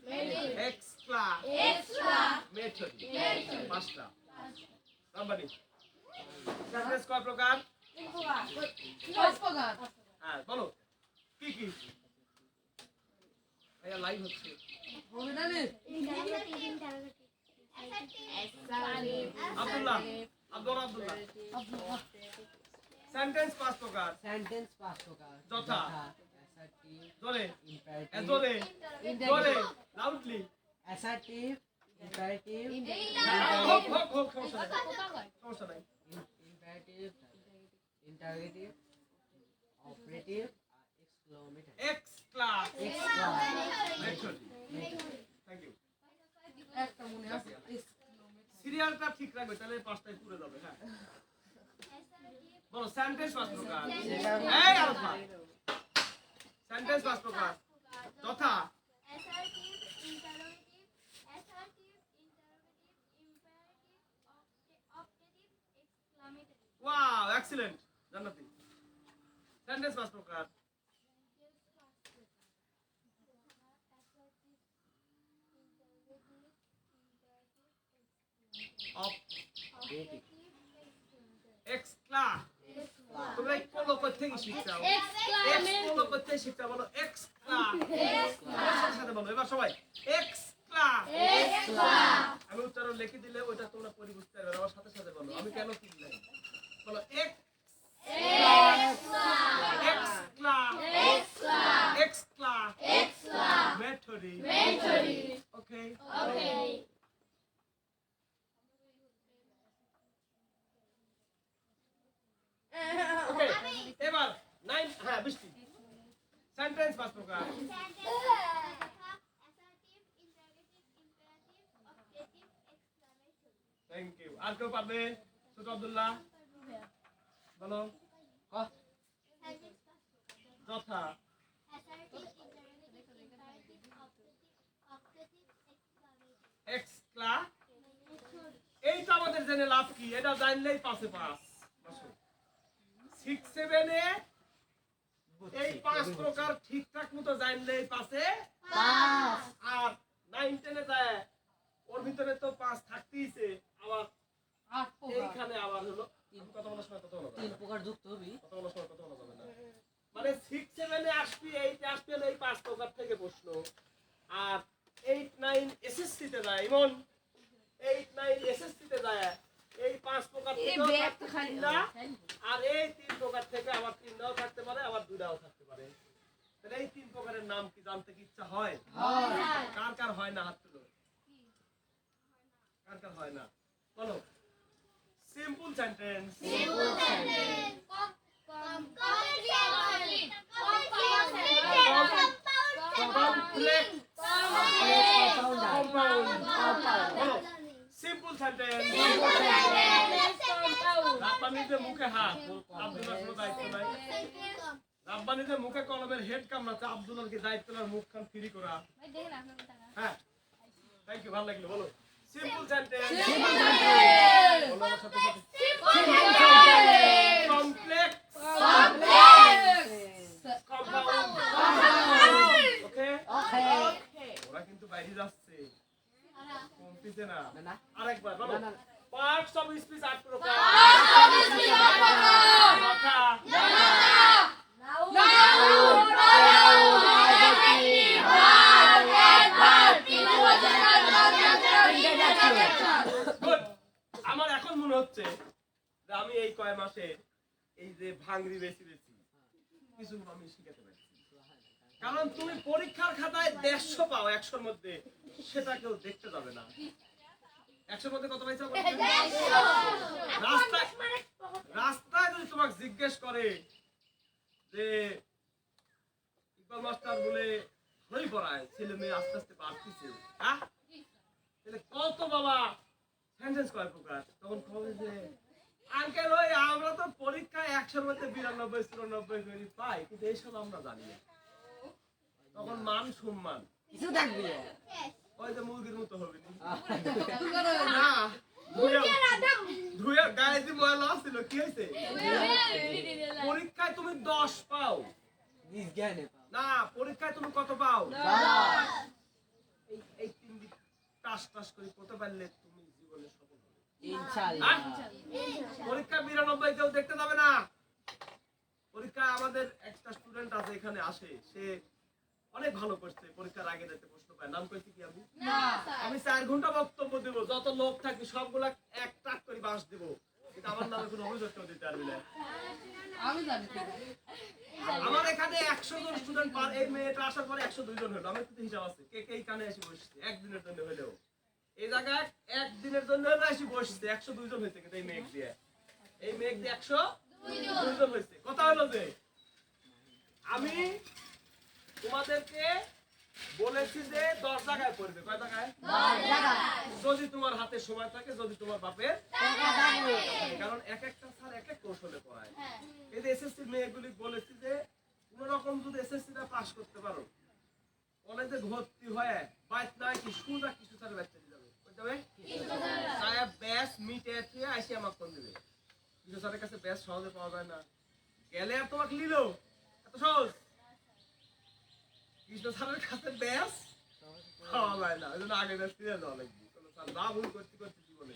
exclamatory 5টা নাম্বার সেন্টেন্স কয় প্রকার 5 প্রকার হ্যাঁ বলো কি কি ভাইয়া লাইভ হচ্ছে হবে না রে আব্দুল্লাহ আব্দুল্লাহ সেন্টেন্স 5 প্রকার সেন্টেন্স 5 প্রকার যথা অ্যাসার্টিভ জোরে ইম্পারেটিভ জোরে জোরে লাউডলি অ্যাসার্টিভ ইম্পারেটিভ হোক সমস্যা নাই imperative interrogative optative exclamatory thank you একটা মনে আছে সিরিয়ালটা ঠিক রাখবে তাহলে 5টাই পুরো যাবে হ্যাঁ বলো সেন্টেন্স 5 প্রকার এই আলফা সেন্টেন্স 5 প্রকার যথা assertive interrogative imperative optative exclamatory wow excellent জান্নাতি সেন্টেন্স 5 প্রকার এক্সক্লা তোমরা কোলো করতে কি শিখছাও এক্সক্লা করতে শিখতা বলো এক্সক্লা সাথে বলো এবার সবাই এক্সক্লা আমি উচ্চারণ লিখে দিলে ওটা তোমরা পড়ি বুঝতে পারবে আমার সাথে সাথে বলো আমি কেন কিনলাম বলো exclamatory okay এবার 9 হ্যাঁ বৃষ্টি সেন্টেন্স 5 প্রকার থ্যাংক ইউ আর কেউ পারবে ছোট আব্দুল্লাহ বলো যথা জেনে লাভ কি? এটা জানলেই পাশে পাস। 6 7 এ এই 5 প্রকার ঠিকঠাক মতো জানলেই পাশে পাস। আর 9 10 এ যায় ওর ভিতরে তো 5 থাকতেইছে, আবার 8 প্রকার এইখানে আবার হলো কথা বলার সময় কথা বলা যাবে তিন না। প্রকার যুক্ত হবি। কথা বলার সময় কথা বলা যাবে না। মানে 6 7 এ আসবি, 8 আসবি এই 5 প্রকার থেকে প্রশ্ন, আর 8 9 এসএসসি তে যায়, এমন 8 9 এসএসসি তে যায় এই 5 প্রকার থেকে আর এই 3 প্রকার থেকে আবার 3টাও থাকতে পারে, আবার 2টাও থাকতে পারে। তাহলে এই 3 প্রকারের নাম কি জানতে কি ইচ্ছা হয়? কার কার হয় না হাত তুলো? কার কার হয় না বলো? সিম্পল সেন্টেন্স, কমপ্লেক্স কম্পাউন্ড, বলো সিম্পল সেন্টেন্স। রাব্বানিতে মুখে হাত, আব্দুল্লাহর কোনো দায়িত্ব নাই। রাব্বানিতে মুখে কলমের হেড কামড়াচ্ছে, আব্দুল্লাহর কি দায়িত্ব না মুখখান ফ্রি করা? হ্যাঁ, থ্যাংক ইউ, ভালো লাগলো। বলো সিম্পল সেন্টেন্স, বলো আমার সাথে সাথে। কমপ্লেক্স কম্পাউন্ড, ওকে? ওরা কিন্তু বাইরে যাচ্ছে, কমতিছে না। না আরেকবার বলো, না, না। পার্টস অফ স্পিচ 8 প্রকার। কথা, good. আমার এখন মনে হচ্ছে যে আমি এই কয় মাসে এই যে ভাঙড়ি বেশি বেশি কিছু আমি শিখাতে পারছি। কারণ তুমি পরীক্ষার খাতায় 150 পাও 100-র মধ্যে, সেটা কেউ দেখতে যাবে না। 100-র মধ্যে কত পাইছো? রাস্তায় যদি তোমাকে জিজ্ঞেস করে যে ইকবাল মাস্টার বলে ভালোই পড়ায়, ছেলে মেয়ে আস্তে আস্তে বাড়তেছে, হ্যাঁ, তাহলে কত বাবা সেন্টেন্স কয় প্রকার? তখন কবে যে আঙ্কেল ওই আমরা তো পরীক্ষায় 100-র মধ্যে 92 94 করে পাই, কিন্তু এইসব আমরা জানি না। তখন মান সম্মান কিছু থাকবি না। ওই যে মুরগির মতো হবে না, ধুয়ে গায়ে যে ময়লা ছিল কি হয়েছে? পরীক্ষায় তুমি 10 পাও নিজ জ্ঞানে পাও। না, পরীক্ষায় তুমি কত পাও? পাস। এই 3 দিন টাস টাস করে করতে পারলে তুমি জীবনে সফল হবে। ইনশাআল্লাহ। পরীক্ষা 92 কেউ দেখতে যাবে না। পরীক্ষা আমাদের একটা স্টুডেন্ট আছে এখানে আসে, সে অনেক ভালো করছে, পরীক্ষার আগে রাতে প্রশ্ন পায়। নাম কইছি কি আমি? আমি 4 ঘন্টা বক্তব্য দেব, যত লোক থাকবে সবগুলা এক টাক করে বাস দেব, কিন্তু আমার নামে কোনো অভিযোগ কেউ দিতে পারবে না। আমি জানি আমার এখানে 100 জন স্টুডেন্ট পার, এই মেয়েটা আসার পরে 102 জন হলো। আমার কিন্তু হিসাব আছে কে কে এইখানে এসে বসছে একদিনের জন্য হলেও। এই জায়গায় একদিনের জন্য হলো এসে বসছে 102 জন হয়েছে, কিন্তু এই মেয়ে দিয়ে 102 জন হয়েছে। কথা হলো যে আমি তোমাদেরকে বলেছি যে 10 জায়গায় পড়বে। কয় জায়গায়? যদি তোমার হাতে সময় থাকে, যদি তোমার বাপের, কারণ এক একটা স্যার এক এক কৌশলে পড়ায়। এই যে এসএসসি মেয়েগুলি বলেছি যে কোন রকম যদি এসএসসি টা পাস করতে পারো, কলেজে ভর্তি হয়ে বাইত নাই কি সুদা কিছু স্যার বাচ্চা দিয়ে যাবে, কই যাবে? সাহেব ব্যাস মিটে আছে আইসি আমাকে ফোন দিবে। কিছু স্যারের কাছে ব্যাস সহজে পাওয়া যায় না, গেলে আর তোমাকে নিলো এত সহজ। কৃষ্ণ স্যারের কাছে ব্যাস পাওয়া যায় না, ওই জন্য আগে ব্যাস ফিরে যাওয়া লাগবে। স্যার যা ভুল করতে করতে জীবনে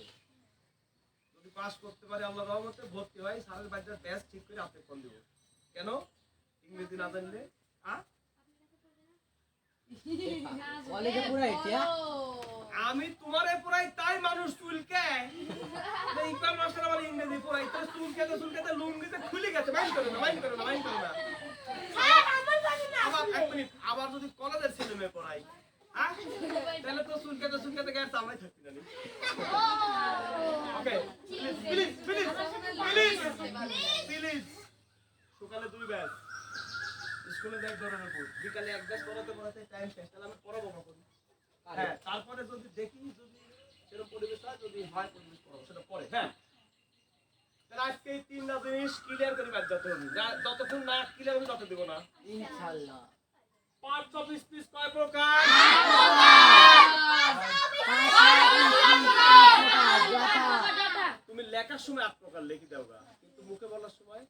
যদি পাস করতে পারে আল্লাহর রহমতে, ভর্তি হয় স্যারের বাচ্চার ব্যাস ঠিক করে আপনি ফোন দিব। কেন? ইংরেজি না জানলে কলেজে পুরাইছে। আমি তোমারে পড়াই তাই মানুষ চুলকে ইকবাল মাস্টার আমার ইংরেজি পড়াই তো চুলকে লুঙ্গিতে খুলে গেছে। মাইন্ড করো না, মাইন্ড করো না, মাইন্ড করো না। আবার এক মিনিট, আবার যদি কলেজের ছেলে মেয়ে পড়াই, হ্যাঁ, তাহলে তো চুলকে গেছে আমরাই থাকতে জানি। ওকে, প্লিজ প্লিজ প্লিজ প্লিজ সকালে 2 ব্যাচ, স্কুলে 1 ধরনের বই, বিকালে 1 ব্যাচ পড়াতে পড়াতে টাইম শেষ, তাহলে আমি পড়াবো কখন? হ্যাঁ, তারপরে যদি দেখি যদি সেরকম পরিবেশ হয়, যদি হয় পরিবেশ পড়াবো সেটা পরে। হ্যাঁ, তাহলে আজকে এই 3টা জিনিস ক্লিয়ার করে বাদ যেতে হবে, যতক্ষণ না ক্লিয়ার হবে তত দেবো না। ইনশাআল্লাহ। পার্টস অফ স্পিচ কয় প্রকার? তুমি লেখার সময় 8 প্রকার লিখে দাও গা, কিন্তু মুখে বলার সময়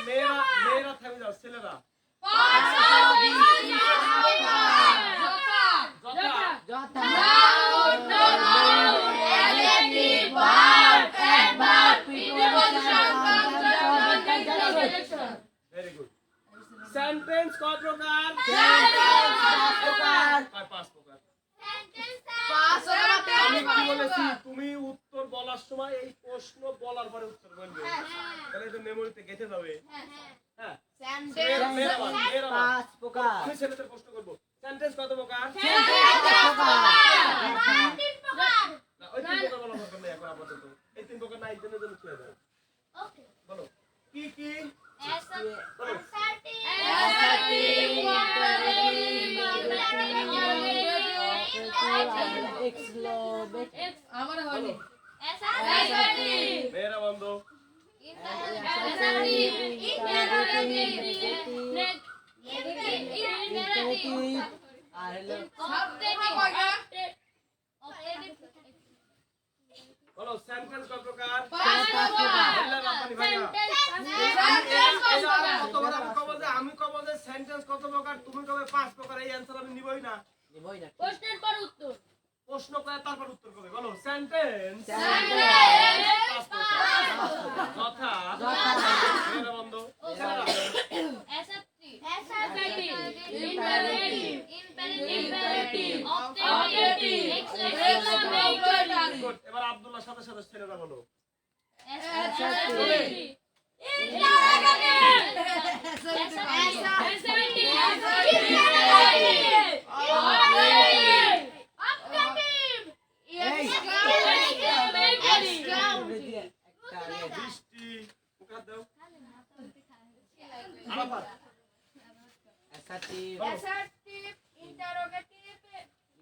মেয়েরা থেমে যাও, ছেলেরা যথা ভেরি গুড। সেন্টেন্স কয় প্রকার? 5 প্রকার। আমি কি বলেছি? তুমি উত্তর বলার সময় এই প্রশ্ন বলার পরে উত্তর বলবে, তাহলে এটা মেমোরিতে গেঁথে যাবে। হ্যাঁ, মেয়েরা বল, মেয়েরা বল। 5 প্রকার। আমি ছেলেদের প্রশ্ন করব, সেন্টেন্স কত প্রকার? না, ওই 3 প্রকার বলা দরকার নেই এখন আপাতত। এই 3 প্রকার নাই, জন্য ছুঁয়ে দাও। বলো কি কি? বলো। আমার হয়নি মেয়েরা বন্ধ। আর হলো বলো সেন্টেন্স কত প্রকার? 5 প্রকার। বললেন রাব্বানি ভাইয়া। আমি কব যে সেন্টেন্স কত প্রকার, তুমি কবে 5 প্রকার, এই অ্যানসার আমি নিবই না। নিবই না। প্রশ্নের পর উত্তর। প্রশ্ন করে তারপর উত্তর করবে। বলো সেন্টেন্স সেন্টেন্স 5 প্রকার। যথা মেয়েরা বন্ধ। ছেলেরা। Good. এবার আব্দুল্লাহর সাথে সাথে ছেলেরা বলো। বৃষ্টি মুখে হাত দাও। Arafat. assertive, Assertive, interrogative,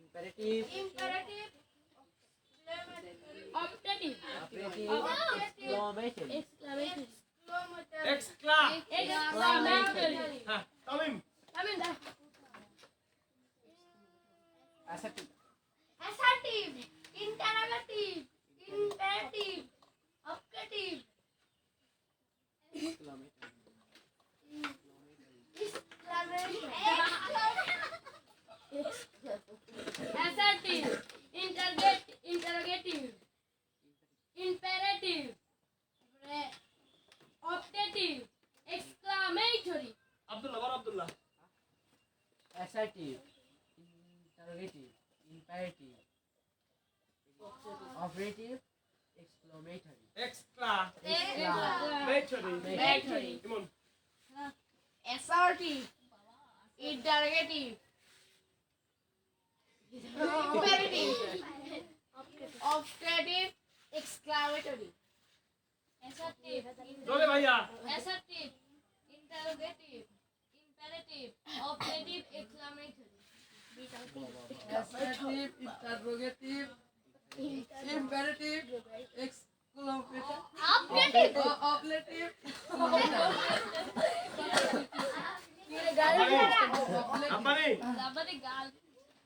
imperative, imperative, Optative. operative, exclamation, Exclamation. এক্সক্লা। Exclamatory. হ্যাঁ, Tamim. assertive, assertive, interrogative, imperative, optative, exclamation, Assertive. Interrogative. Imperative. Optative. Exclamatory. Abdullah বল Abdullah. assertive, interrogative, imperative, operative, exclamatory, এক্সক্লা। exclamatory, মেচরি। ইমন। assertive, interrogative, imperative, optative, exclamatory. Assertive, জোরে ভাইয়া। assertive, interrogative, imperative, optative, exclamatory. assertive, interrogative, imperative, exclamatory, Optative. operative, আব্বানি Somebody girl.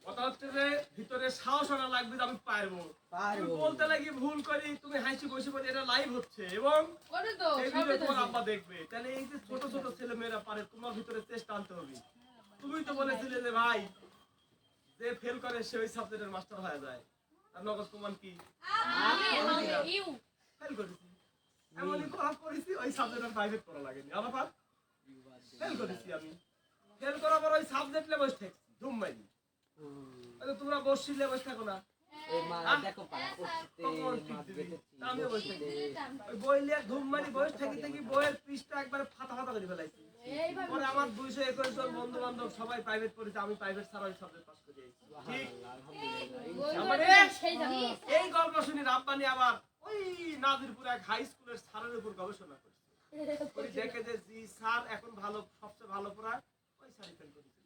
কথা হচ্ছে যে ভিতরে সাহস আনা লাগবে যে আমি পারবো। আমি পারবো। বলতে লাগি ভুল করি, তুমি হাসি বসে বলে এটা লাইভ হচ্ছে এবং ওটা তো এই সবই ভিডিও তো তোমার আব্বা দেখবে। তাহলে এই যে ছোট ছোট ছেলে মেয়েরা পারে, তোমার ভিতরে চেষ্টা আনতে হবে। তুমি তো বলেছিলে যে ভাই যে ফেল করে সে ওই সাবজেক্টের মাস্টার হয়ে যায়। আর নগদ প্রমাণ কি? You. ফেল করেছি। এমনই করা করেছি, ওই সাবজেক্টের প্রাইভেট করা লাগেনি। আমার পার ফেল করেছি আমি। ফেল করার পর ওই সাবজেক্টে বসে থাকছি, ধুম মাইনি। আরে তোমরা বসছিলে বসে থাকো না। এই মা দেখো পারা করতে মাছ বেঁচেছি, আমিও বসে থাকি। বসতে। ওই বই নিয়ে ধুম মারি বসে থাকি থাকি বইয়ের পৃষ্ঠা একবারে ফাটা ফাটা করে ফেলাইছি। পরে আমার 221 জন বন্ধু বান্ধব সবাই প্রাইভেট পড়েছে, আমি প্রাইভেট ছাড়া ওই সাবজেক্ট পাস করে আইছি। ঠিক আলহামদুলিল্লাহ, আমারে সেই জানি। এই গল্প শুনি রাব্বানি আবার ওই নাজিরপুর এক হাই স্কুলের স্যারের উপর গবেষণা করছে। ওই দেখে যে জি স্যার এখন ভালো, সবচেয়ে ভালো পড়ায়, ওই স্যারই ফেল করেছিল।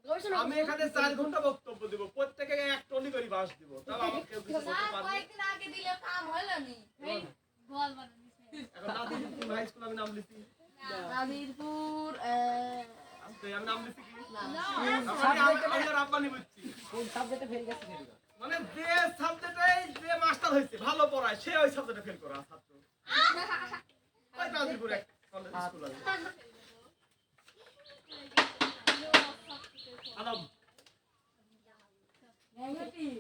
গবেষণা আমি এখানে 4 ঘন্টা বক্তব্য দিব, প্রত্যেকে এক টনি করে বাস দিব, তাও আমার কেউ কিছু বলতে পারবে না। এখন নাজিরপুর হাই স্কুল আমি নাম লিখি, নাজিরপুর আমি নাম লিখি কি? আমি আর রাব্বানি বুঝছি। কোন সাবজেক্টে ফেল গেছে ফেল গেছে মানে যে সাবজেক্টে যে মাস্টার হয়েছে ভালো পড়ায় সে ওই সাবজেক্টে ফেল করা ছাত্র ওই নাজিরপুরে একটা কলেজ স্কুল আছে আদম নেগেটিভ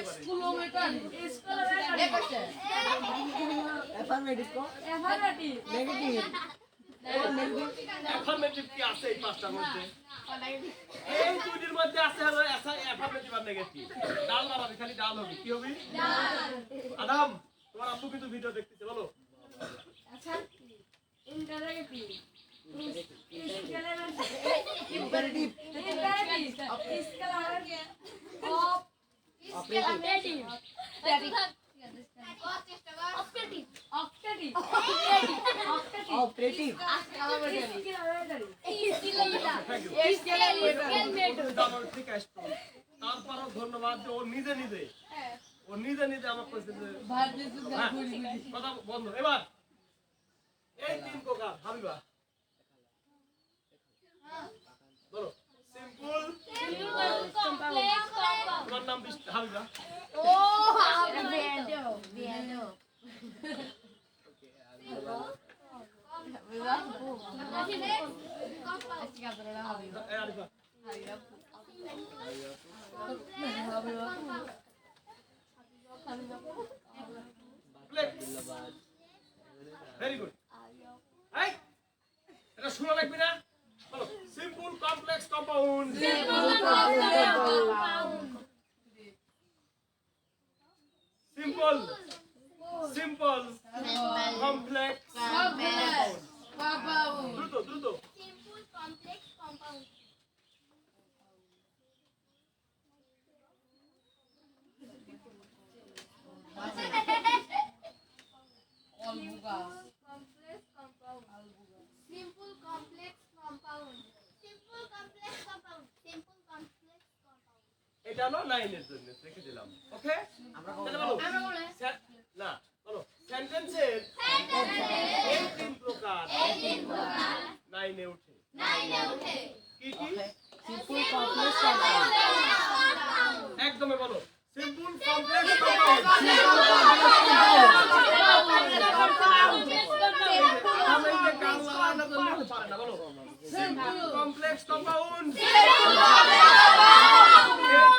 x কিলোমিটার অ্যাফার্মেটিভ কো অ্যাফার্মেটিভ নেগেটিভ অ্যাফার্মেটিভ কি আছে এই পাঁচটার মধ্যে এই দুইটির মধ্যে আছে হলো অ্যাফার্মেটিভ আর নেগেটিভ ডাল মারাবি খালি ডাল হবে কি হবে আদম তোমার আব্বু কিন্তু ভিডিও দেখতেছে বলো ইন্টারোগেটিভ ইম্পারেটিভ Operative. অপারেটিভ আমার ঠিক আছে তারপরও ধন্যবাদ যে ও নিজে নিজে আমার কইছে যে হ্যাঁ, কথা বন্ধ এবার এই তিন প্রকার হাবিবা বলো সিম্পল তোমার নাম হাবিবা এই আরিফা ভেরি গুড এই এটা শোনা লাগবে না বলো simple complex compound simple simple complex দ্রুত দ্রুত এটা হলো 9 এর জন্য রেখে দিলাম ওকে তাহলে বলো না বলো সেন্টেন্সের এই তিন প্রকার 9 এ ওঠে কি কি সিম্পল কমপ্লেক্স কম্পাউন্ড একদমই বলো সিম্পল কমপ্লেক্স কম্পাউন্ড আমি যে গান লাগানোর জন্য পারে না বলো সিম্পল কমপ্লেক্স কম্পাউন্ড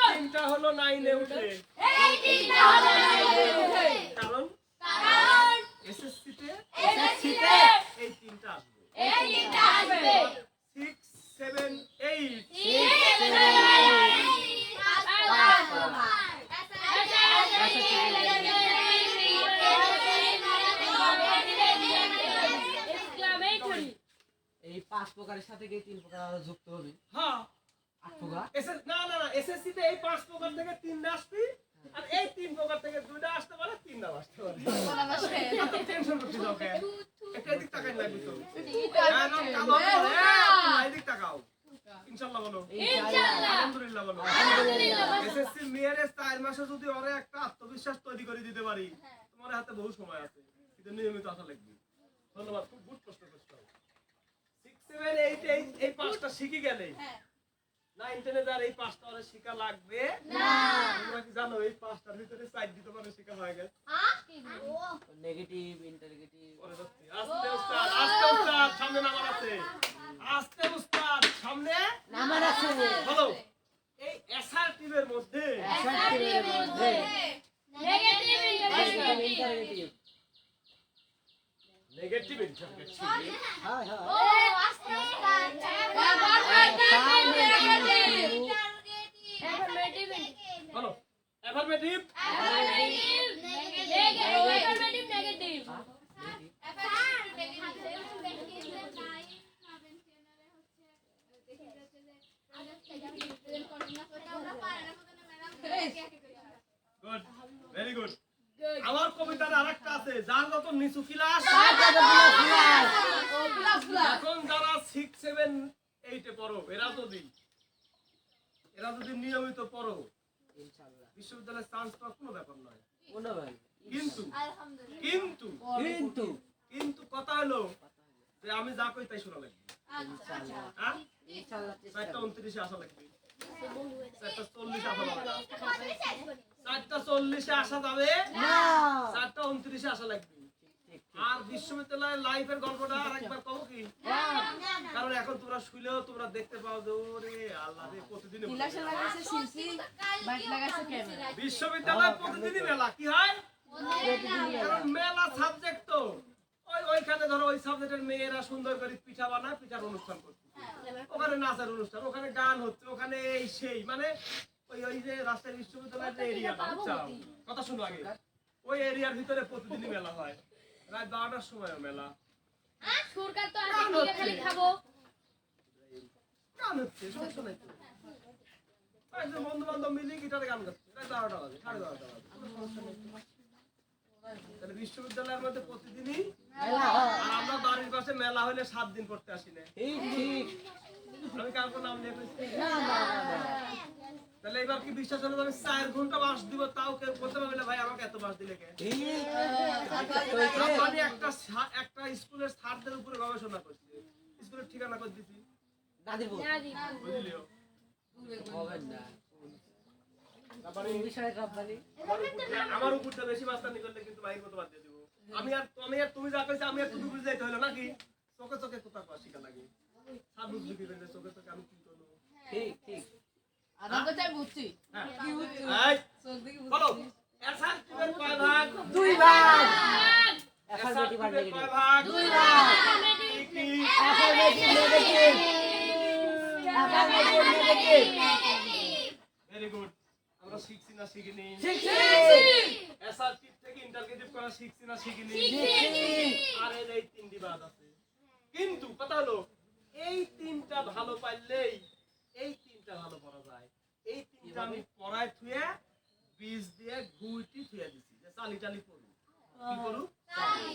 তিনটা হলো 9 এ ওঠে কারণ এসএসসি তে এই তিনটা আসবে 6 7 8 Exclamatory. এই পাঁচ প্রকারের সাথে কি তিন প্রকার আরো যুক্ত হবে হ্যাঁ আট প্রকার না এসএসসি তে এই 5 প্রকার থেকে 3টা আসবে আর এই 3 প্রকার থেকে 2টা আসতে পারে 3টা আসতে পারে এত টেনশন করতে যাও কেন একটা দিক তাকাই লাগবে তো হ্যাঁ না কালো এই দিক তাকাও ইনশাআল্লাহ বলো আলহামদুলিল্লাহ বলো এসএসসি মেয়ারে 4 মাসে যদি ওরে একটা আত্মবিশ্বাস তৈরি করে দিতে পারি তোমার হাতে বহু সময় আছে কিন্তু নিয়মিত আসা লাগবে ধন্যবাদ খুব গুড প্রশ্ন করছো 6 7 8 এই পাঁচটা শিখে গেলে 9 10 এর এই পাঁচটা ওরে শিখা লাগবে না তোমরা কি জানো এই পাঁচটার ভিতরে 4 দিতে পারে শিখা হয়ে গেছে নেগেটিভ ইন্টারোগেটিভ পরে যাচ্ছি আস্তে উস্তাদ সামনে নামার আছে আস্তে উস্তাদ সামনে নাম্বার আছে বলো এই অ্যাসার্টিভের মধ্যে অ্যাসার্টিভের মধ্যে Negative interrogative. Interrogative negative interrogative হ্যাঁ হ্যাঁ Affirmative. বলো affirmative Affirmative negative. Good very good আমার কবিতার আরেকটা আছে যার যত নিচু ক্লাস এখন যারা 6 7 8 এ পড়ো এরা যদি নিয়মিত পড়ো ইনশাআল্লাহ বিশ্ববিদ্যালয়ে চান্স পাওয়ার কোনো ব্যাপার নয় কোন ভাই কিন্তু কিন্তু কিন্তু কথা হলো তো আমি যা কই তাই শোনা লাগবে ইনশাআল্লাহ হ্যাঁ ইনশাআল্লাহ চেষ্টা 4টা করব। 29 আসা লাগবে 4টা 40 আসা লাগবে 4টা 40 আসা যাবে না 4টা 29 আসা লাগবে ঠিক আর বিশ্ববিদ্যালয়ের লাইফের গল্পটা আরেকবার কব কি কারণ এখন তোমরা শুইলেও তোমরা দেখতে পাও যে ওরে আল্লাহ রে প্রতিদিনই ইলাশে লাগাইছে সিসি বাইট লাগাইছে ক্যামেরা বিশ্ববিদ্যালয়ে প্রতিদিনই মেলা কি হয় কারণ মেলা সাবজেক্ট তো ওইখানে ধরো ওই সাবজেক্টের মেয়েরা সুন্দর করে পিঠা বানায় পিঠার অনুষ্ঠান করছে ওখানে নাচের অনুষ্ঠান ওখানে গান হচ্ছে ওখানে এই সেই মানে ওই যে রাজশাহী বিশ্ববিদ্যালয়ের যে এরিয়াটা বুঝছো কথা শুনো আগে ওই এরিয়ার ভিতরে প্রতিদিনই মেলা হয় রাত 12টার সময় মেলা সরকার তো আগে থেকে খালি খাবো গান হচ্ছে সমস্যা নাই তো ওই যে বন্ধু বান্ধব মিলে গিটারে গান গাচ্ছে রাত 12টা বাজে 12:30 বাজে কোনো সমস্যা নেই তো। তাহলে বিশ্ববিদ্যালয়ের মধ্যে প্রতিদিনই মেলা হয়। আর আমরা বাড়ির পাশে মেলা হলে 7 দিন পড়তে আসি না ঠিক ঠিক আমি কাউকে নাম নিয়ে কইছি না না না তাহলে এবার কি বিশ্বাস হলো আমি 4 ঘন্টা বাস দিব তাও কেউ বলতে পারবে না ভাই আমাকে এত বাস দিলে কে ঠিক আমি একটা স্কুলের স্যারদের উপরে গবেষণা করছি স্কুলের ঠিকানা করে দিছি নাদিরপুর না দি বুঝলিও হবে না তারপরে বিষয় কোম্পানি আমার উপরটা বেশি মাস্তানি করলে কিন্তু ভাই কত বাদ দিয়ে দিব আমি আর তুমি যা কইছো আমি আর তুমি বুঝে যাইতে হলো নাকি চোখে চোখে কোথা কো শিখা লাগে সব বুঝবি কি করে চোখে চোখে আমি কি করব ঠিক ঠিক আদা তো চাই বুঝছি হ্যাঁ কি বুঝছি এই চোখ দেখি বলো বুঝছি এসআর টিমের কয় ভাগ 2 ভাগ এখন এসআর বেটি টিমের বাড়বে কয় ভাগ 2 ভাগ কি কি এখন বেটি নেগেটিভ এখন বেটি নেগেটিভ ভেরি গুড আমরা শিখছি না শিখিনি ঠিক ঠিক এসআর টিপ থেকে ইন্টারগেটিভ করা শিখছি না শিখিনি আর এর এই তিনটি বাদ আছে কিন্তু কথা হলো এই তিনটা ভালো পাইলেই এই তিনটা ভালো পড়া যায় এই তিনটা আমি পড়ায় থুয়ে বীজ দিয়ে ঘুইটি থুয়ে দিছি যে চালি টালি পড়ু কি করু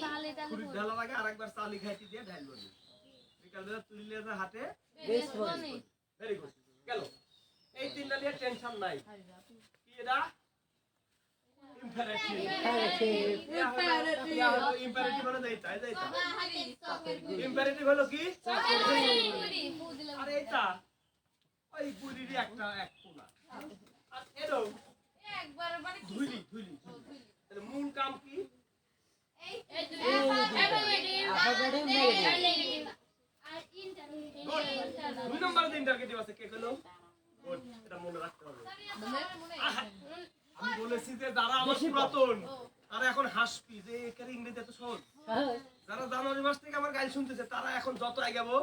তাহলে ঘুরি ঢালা লাগে আরেকবার চালি খাইটি দিয়ে ঢাল বলি বিকালবেলা তুলিলে যে হাতে বেশ বলি ভেরি গুড গেল এই তিনটা নিয়ে টেনশন নাই কি এটা ইম্পারেটিভ ইম্পারেটিভ হলো এইটা এইটা ইম্পারেটিভ হলো কি আরে এটা ওই পুরিরই একটা এক কোনা আর এরো একবার মানে ধুইলি তাহলে মূল কাম কি এখন বেটি নেগেটিভ দুই নম্বরে ইন্টারগেটিভ আছে কে কইলো গুড এটা মনে রাখতে হবে আহা, আমি বলেছি যে যারা আমার পুরাতন তারা এখন হাসপি যে একের ইংরেজি এত সহজ যারা জানুয়ারি মাস থেকে আমার গান শুনতেছে তারা এখন যত আগাবো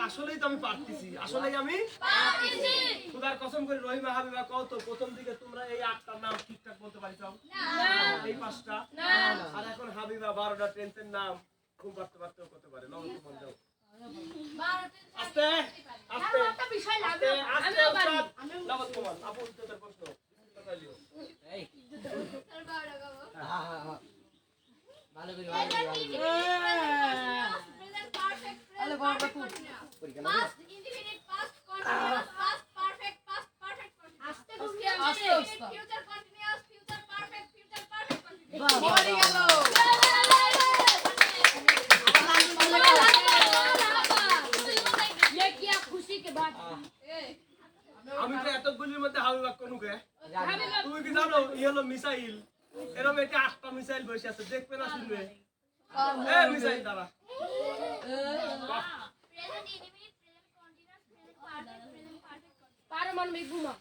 আসলেই তো আমি পারতেছি আসলেই আমি খুদার কসম করে রহিমা হাবিবা কও তো প্রথম দিকে তোমরা এই 8টার নাম ঠিকঠাক বলতে পারিছো এই 5টা আর এখন হাবিবা 12টা টেন্সের নাম খুব পারতেও করতে পারে নবম মন যাও আস্তে আস্তে একটা বিষয় আস্তে লাগবে আস্তে উস্তাদ নবম কুমার আপু উত্তরের প্রশ্ন তাইলিও এই হ্যাঁ হ্যাঁ হ্যাঁ ভালো করে ভালো করে আলে বড়টা খুব পরীক্ষা না মরে গেল ये क्या खुशी के बात আমি তো এতগুলির মধ্যে হাবিবা কোনুকে জানি তুমি কি জানো ই হলো মিসাইল এরকম এটা 8টা মিসাইল বসে আছে দেখবে না শুনবে এ মিসাইল দাঁড়া पारमाणविक बोमा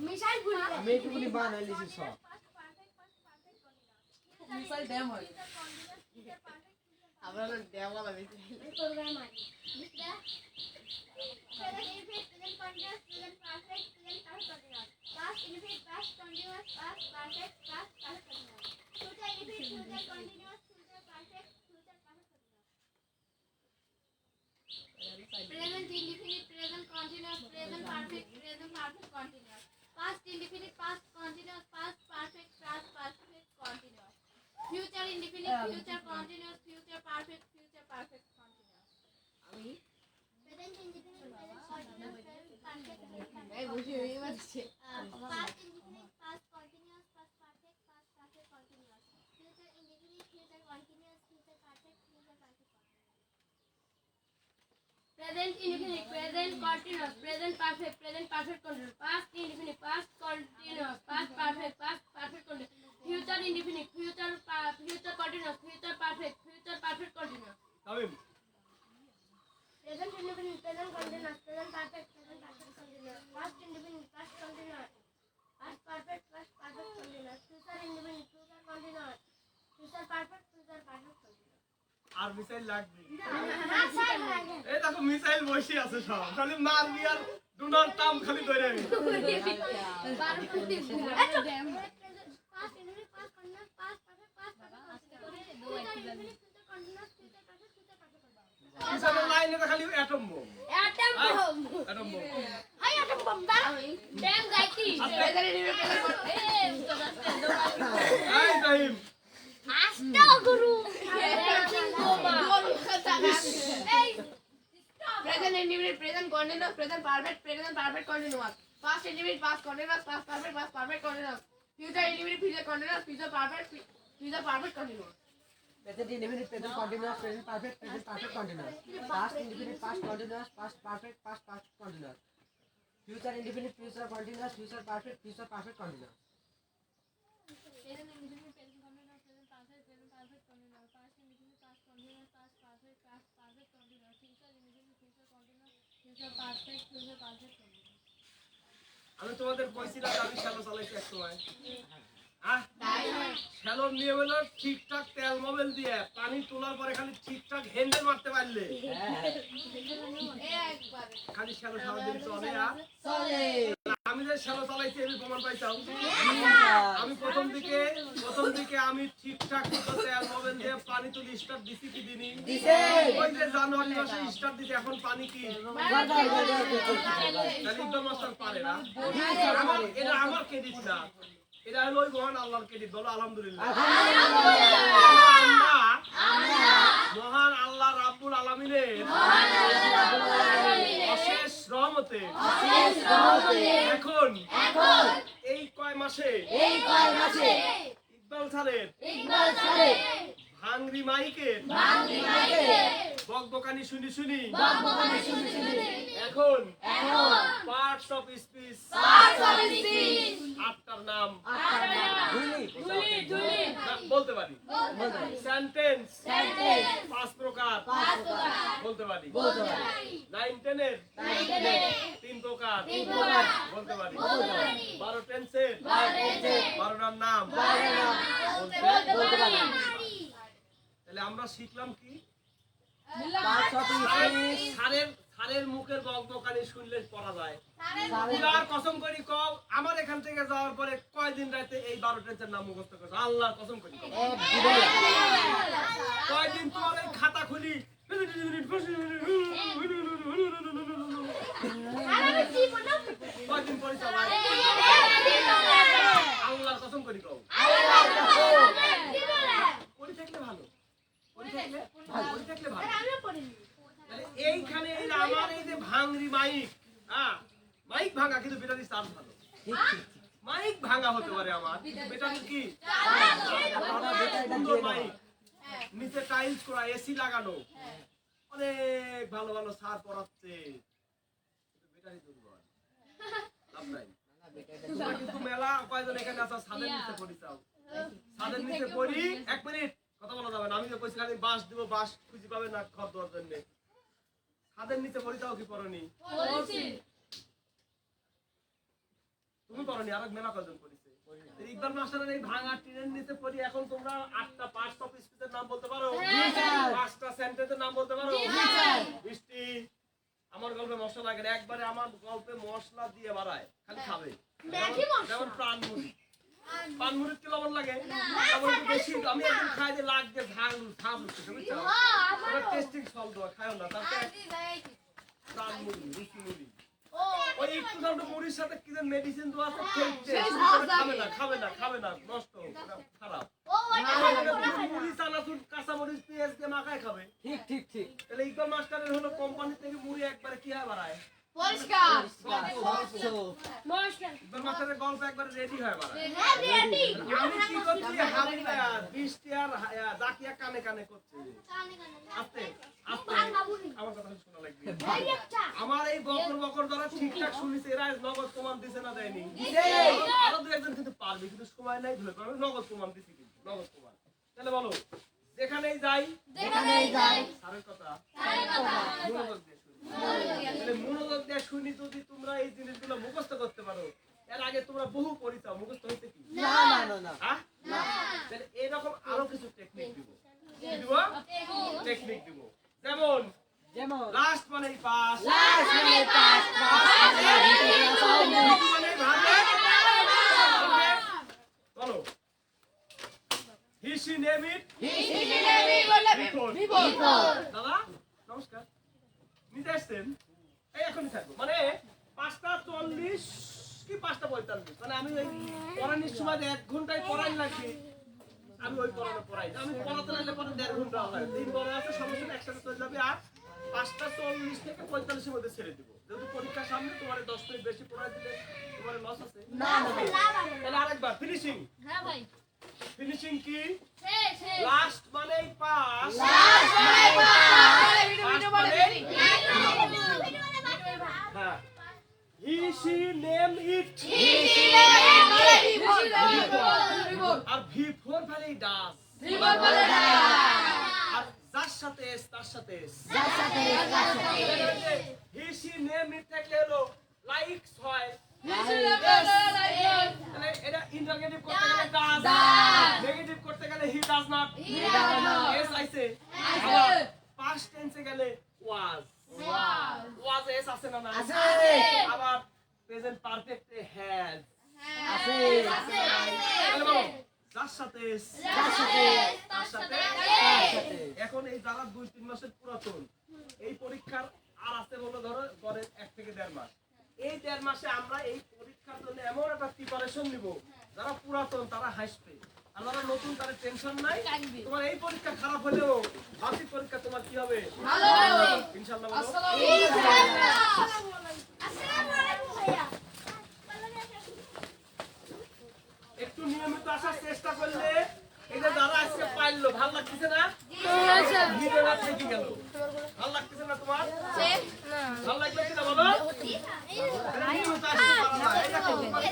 मिसाइल भूल আমি একটুখানি বানাই লিখি সব মিসাইল ড্যাম হয় আমরা ড্যাম वाला বেশি Present indefinite, present continuous, present perfect, present perfect continuous. Past indefinite, past continuous, past perfect, past perfect continuous. Future indefinite, future continuous, future perfect continuous. Present indefinite, present continuous, present perfect, এই বসে হয়ে যাচ্ছে past indefinite, past continuous, past perfect continuous. Future Present indefinite, present continuous, present perfect continuous, past indefinite, past continuous, past perfect continuous, future indefinite, future continuous, future perfect continuous. Tamim Present indefinite, present continuous, present perfect continuous, past indefinite, past continuous, past perfect continuous, future indefinite, future continuous, future perfect continuous. আর মিসাইল লাগবে এই দেখো মিসাইল বসে আছে সব খালি মারবি আর ডোনাল্ড ট্রাম্প খালি ধরে আমি Past indefinite, past continuous, past perfect continuous, future indefinite, future continuous, future perfect continuous. মিসাইলের লাইনে তো খালি atom bomb Atom bomb. Atom bomb Hi, atom bomb. Damn, gaiti. এই Tahim Asta guru. Present indefinite, present continuous, present perfect continuous. Past indefinite, past continuous, past perfect continuous. Future indefinite, future continuous, future perfect continuous. Present indefinite, present continuous, present perfect continuous. Past indefinite, past continuous, past perfect continuous. Future indefinite, future continuous, future perfect continuous. Present indefinite, present continuous, present perfect continuous, past indefinite, past continuous, past perfect continuous, future indefinite, future continuous, future perfect continuous. আমি তোমাদের কইছিলাম যে আমি শ্যালো চালাইছি এক সময় হ্যাঁ শ্যালোর নিয়ম হলো ঠিকঠাক তেল মোবাইল দিয়ে পানি তোলার পরে খালি ঠিকঠাক হ্যান্ডেল মারতে পারলে খালি শ্যালো সারাদিন চলে আমি যে শ্যালো চালাইছি আমি প্রমাণ পাইছাও আমি প্রথম দিকে আমি ঠিকঠাক মতো তেল মোবাইল দিয়ে পানি তুলি স্টার্ট দিছি কি দিনি ওই যে জানুয়ারি মাসে স্টার্ট দিছি এখন পানি কি ইকবাল মাস্টার পারে না এটা আমার ক্রেডিট না এটা হলো ওই মহান আল্লাহর ক্রেডিট বলো আলহামদুলিল্লাহ মহান আল্লাহ রাব্বুল আলামিনের অশেষ রহমতে এখন এই কয় মাসে ইকবাল স্যারের ভাঙরি মাইকের বকবকানি শুনি এখন পার্টস অফ স্পিচ আটটার নাম না, বলতে পারি সেন্টেন্স 5 প্রকার বলতে পারি 9-10-এর 3 প্রকার বলতে পারি 12 টেন্সের 12টার নাম বলতে পারি তাহলে আমরা শিখলাম কি সারের মুখের বকবকানি শুনলে পড়া যায় আর কসম করি কও আমার এখান থেকে যাওয়ার পরে কয়দিন রাতে এই 12 টেন্সের নাম মুখস্থ করছো আল্লাহর কসম করি কও কয়দিন পর এই খাতা খুলি কয়দিন পরে সবাই আল্লাহর কসম করি কও পড়ে থাকলে ভালো পড়ে থাকলে ভালো তাহলে এইখানে এই যে আমার এই যে ভাঙরি মাইক হ্যাঁ মাইক ভাঙা কিন্তু বেটারি চার্জ ভালো মাইক ভাঙা হতে পারে আমার কিন্তু বেটারি কি সুন্দর মাইক নিচে টাইলস করা এসি লাগানো অনেক ভালো ভালো সার পড়াচ্ছে বেটারি দুর্বল লাভ নাই তোমরা কিন্তু মেলা কয়জন এখানে আছো ছাদের নিচে পড়ি চাও ছাদের নিচে পড়ি 1 মিনিট কথা বলা যাবে না আমি তো কইছিলাম আমি বাস দিব বাস খুঁজে পাবে না ঘর দেওয়ার জন্য ছাদের নিচে পড়ি তাও কি পড়নি তুমি পড়নি আর মেলা কয়জন পড়িছে ইকবাল মাস্টারের এই ভাঙা টিনের নিচে পড়ি এখন তোমরা 8টা পার্টস অফ স্পিচের নাম বলতে পারো 5টা সেন্টেন্সের নাম বলতে পারো বৃষ্টি আমার গল্পে মশলা লাগে না একবারে আমার গল্পে মশলা দিয়ে বাড়ায় খালি খাবে যেমন প্রাণমুড়ি পানমুড়ির কি লবণ লাগে লবণ একটু বেশি আমি একদিন খাই যে লাগবে ঝাল ঝাল হচ্ছে বুঝছো ওটা টেস্টিং সল দাও খাও না তারপরে প্রাণমুড়ি রুচিমুড়ি ওই একটু দাম মুড়ির সাথে কি যেন মেডিসিন দেওয়া আছে খাবে না নষ্ট খারাপ মুড়ি চানাচুর কাঁচা মরিচ পেঁয়াজ দিয়ে মাখায় খাবে ঠিক তাহলে ইকবাল মাস্টারের হলো কোম্পানি থেকে মুড়ি একবারে কি হয় বাড়ায় পরিষ্কার নমস্কার তোর মাথায় গল্প একবার রেডি হয় বাড়া হ্যাঁ রেডি আমি কি করছি হামলা বৃষ্টি আর জাকিয়া কানে কানে করছে আস্তে আস্তে আমার কথা শোনা লাগবে এই একটা আমার এই বকর বকর দ্বারা ঠিকঠাক শুনিছে এরা নগদ প্রমাণ দিছে না দেয়নি আরো দু একজন কিন্তু পারবে কিন্তু সময় নাই ধরে পারবে নগদ প্রমাণ দিছি কিন্তু nogod প্রমাণ তাহলে বলো যেখানেই যাই সারের কথা মনোযোগ দিয়ে শুনি তাহলে মনোযোগ দিয়ে শুনি যদি তোমরা এই জিনিসগুলো মুখস্থ করতে পারো এর আগে তোমরা বহু পড়িতাও মুখস্থ হইতে কি হ্যাঁ? তাহলে এরকম আরো কিছু টেকনিক দিব কি দিব টেকনিক দিব যেমন লাস্ট মানে পাস মানে ভাবে বলো হিসি নেম ইট দাদা নমস্কার নিতে আসছেন এই এখনই থাকবো মানে 5:40 কি 5:45 মানে আমি ওই পড়ানোর সময় 1 ঘন্টায় পড়াই লাগবে আমি ওই পড়াই আমি পড়াতে লাগলে পরে 1.5 ঘন্টা হয় 3 বড় আছে সমস্যা একসাথে চলে যাবে আর 5:40 থেকে 45 এর মধ্যে ছেড়ে দিব যেহেতু পরীক্ষার সামনে তোমার 10 মিনিট বেশি পড়াই দিলে তোমার লস আছে না তাহলে আরেকবার ফিনিশিং হ্যাঁ ভাই ফিনিশিং কি শেষ লাস্ট মানে পাস হ্যাঁ হি সি নেম ইট আর ভি ফর ভ্যালি ডাস আর যার সাথে এস তার সাথে S he she name it থাকলে হলো লাইকস হয় তাহলে এটা ইন্টারগেটিভ করতে গেলে ডাস নেগেটিভ করতে গেলে হি ডাস নট এস আইছে আবার পাস্ট টেন্সে গেলে ওয়াজ ওয়াজ এস আছে না না আবার প্রেজেন্ট পারফেক্ট হ্যাজ তাহলে বলো যার সাথে এস তার সাথে এখন এই যারা 2-3 মাসের পুরাতন এই পরীক্ষার আর আছে হলো ধরো পরে 1 থেকে 1.5 মাস এই 1.5 মাসে আমরা এই পরীক্ষার জন্য এমন একটা প্রিপারেশন নিব যারা পুরাতন তারা হাসবে আর যারা নতুন তারা টেনশন নাই তোমার এই পরীক্ষা খারাপ হলেও বার্ষিক পরীক্ষা তোমার কি হবে ভালো হবে ইনশাআল্লাহ বলো আসসালামু আলাইকুম ভাইয়া একটু নিয়মিত আসার চেষ্টা করলে এই যে যারা আজকে পাইলো ভালো লাগতেছে না ভিডিওটা থেকে গেল ভালো লাগতেছে না তোমার ভালো লাগবে কিনা বলো নিয়মিত আসতে পারো না এটা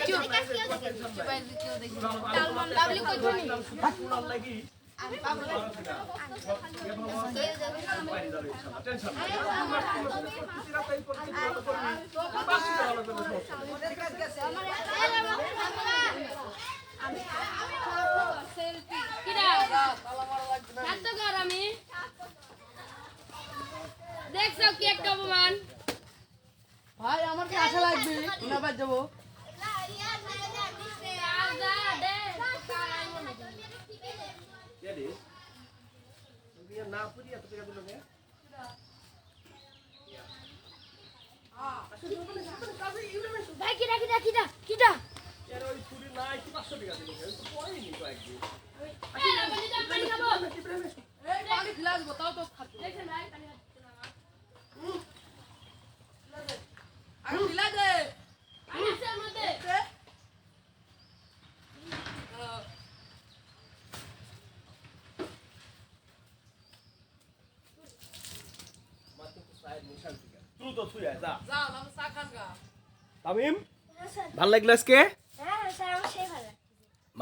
কি তোমার টেনশন নাই ডাবলি কই তুমি পুরান লাগি আমি পাবো টেনশন নাই তোমরা তাই করতে ভালো করবে বাকি ভালো করবে দেখছো কি একটা অপমান ভাই আমার কি আশা লাগবে ধন্যবাদ দেবো Jadi, dia napuri atau tidak belum ya? ভাই কিটা Ya, ওই ছুরি নাই কি 500 টাকা দিল তো পরেই নি কয়েকদিন পানি খাবো এই পানি খিলা দেবো তাও তো খাচ্ছি দেখেন ভাই পানি খাচ্ছে না আর খিলা দে পানি আছে এর মধ্যে মাত্র তো সাইড নিশান থেকে তুই তো ছুঁয়া যা যাও আমি চা খান গা তামিম ভাল লাগলো আজকে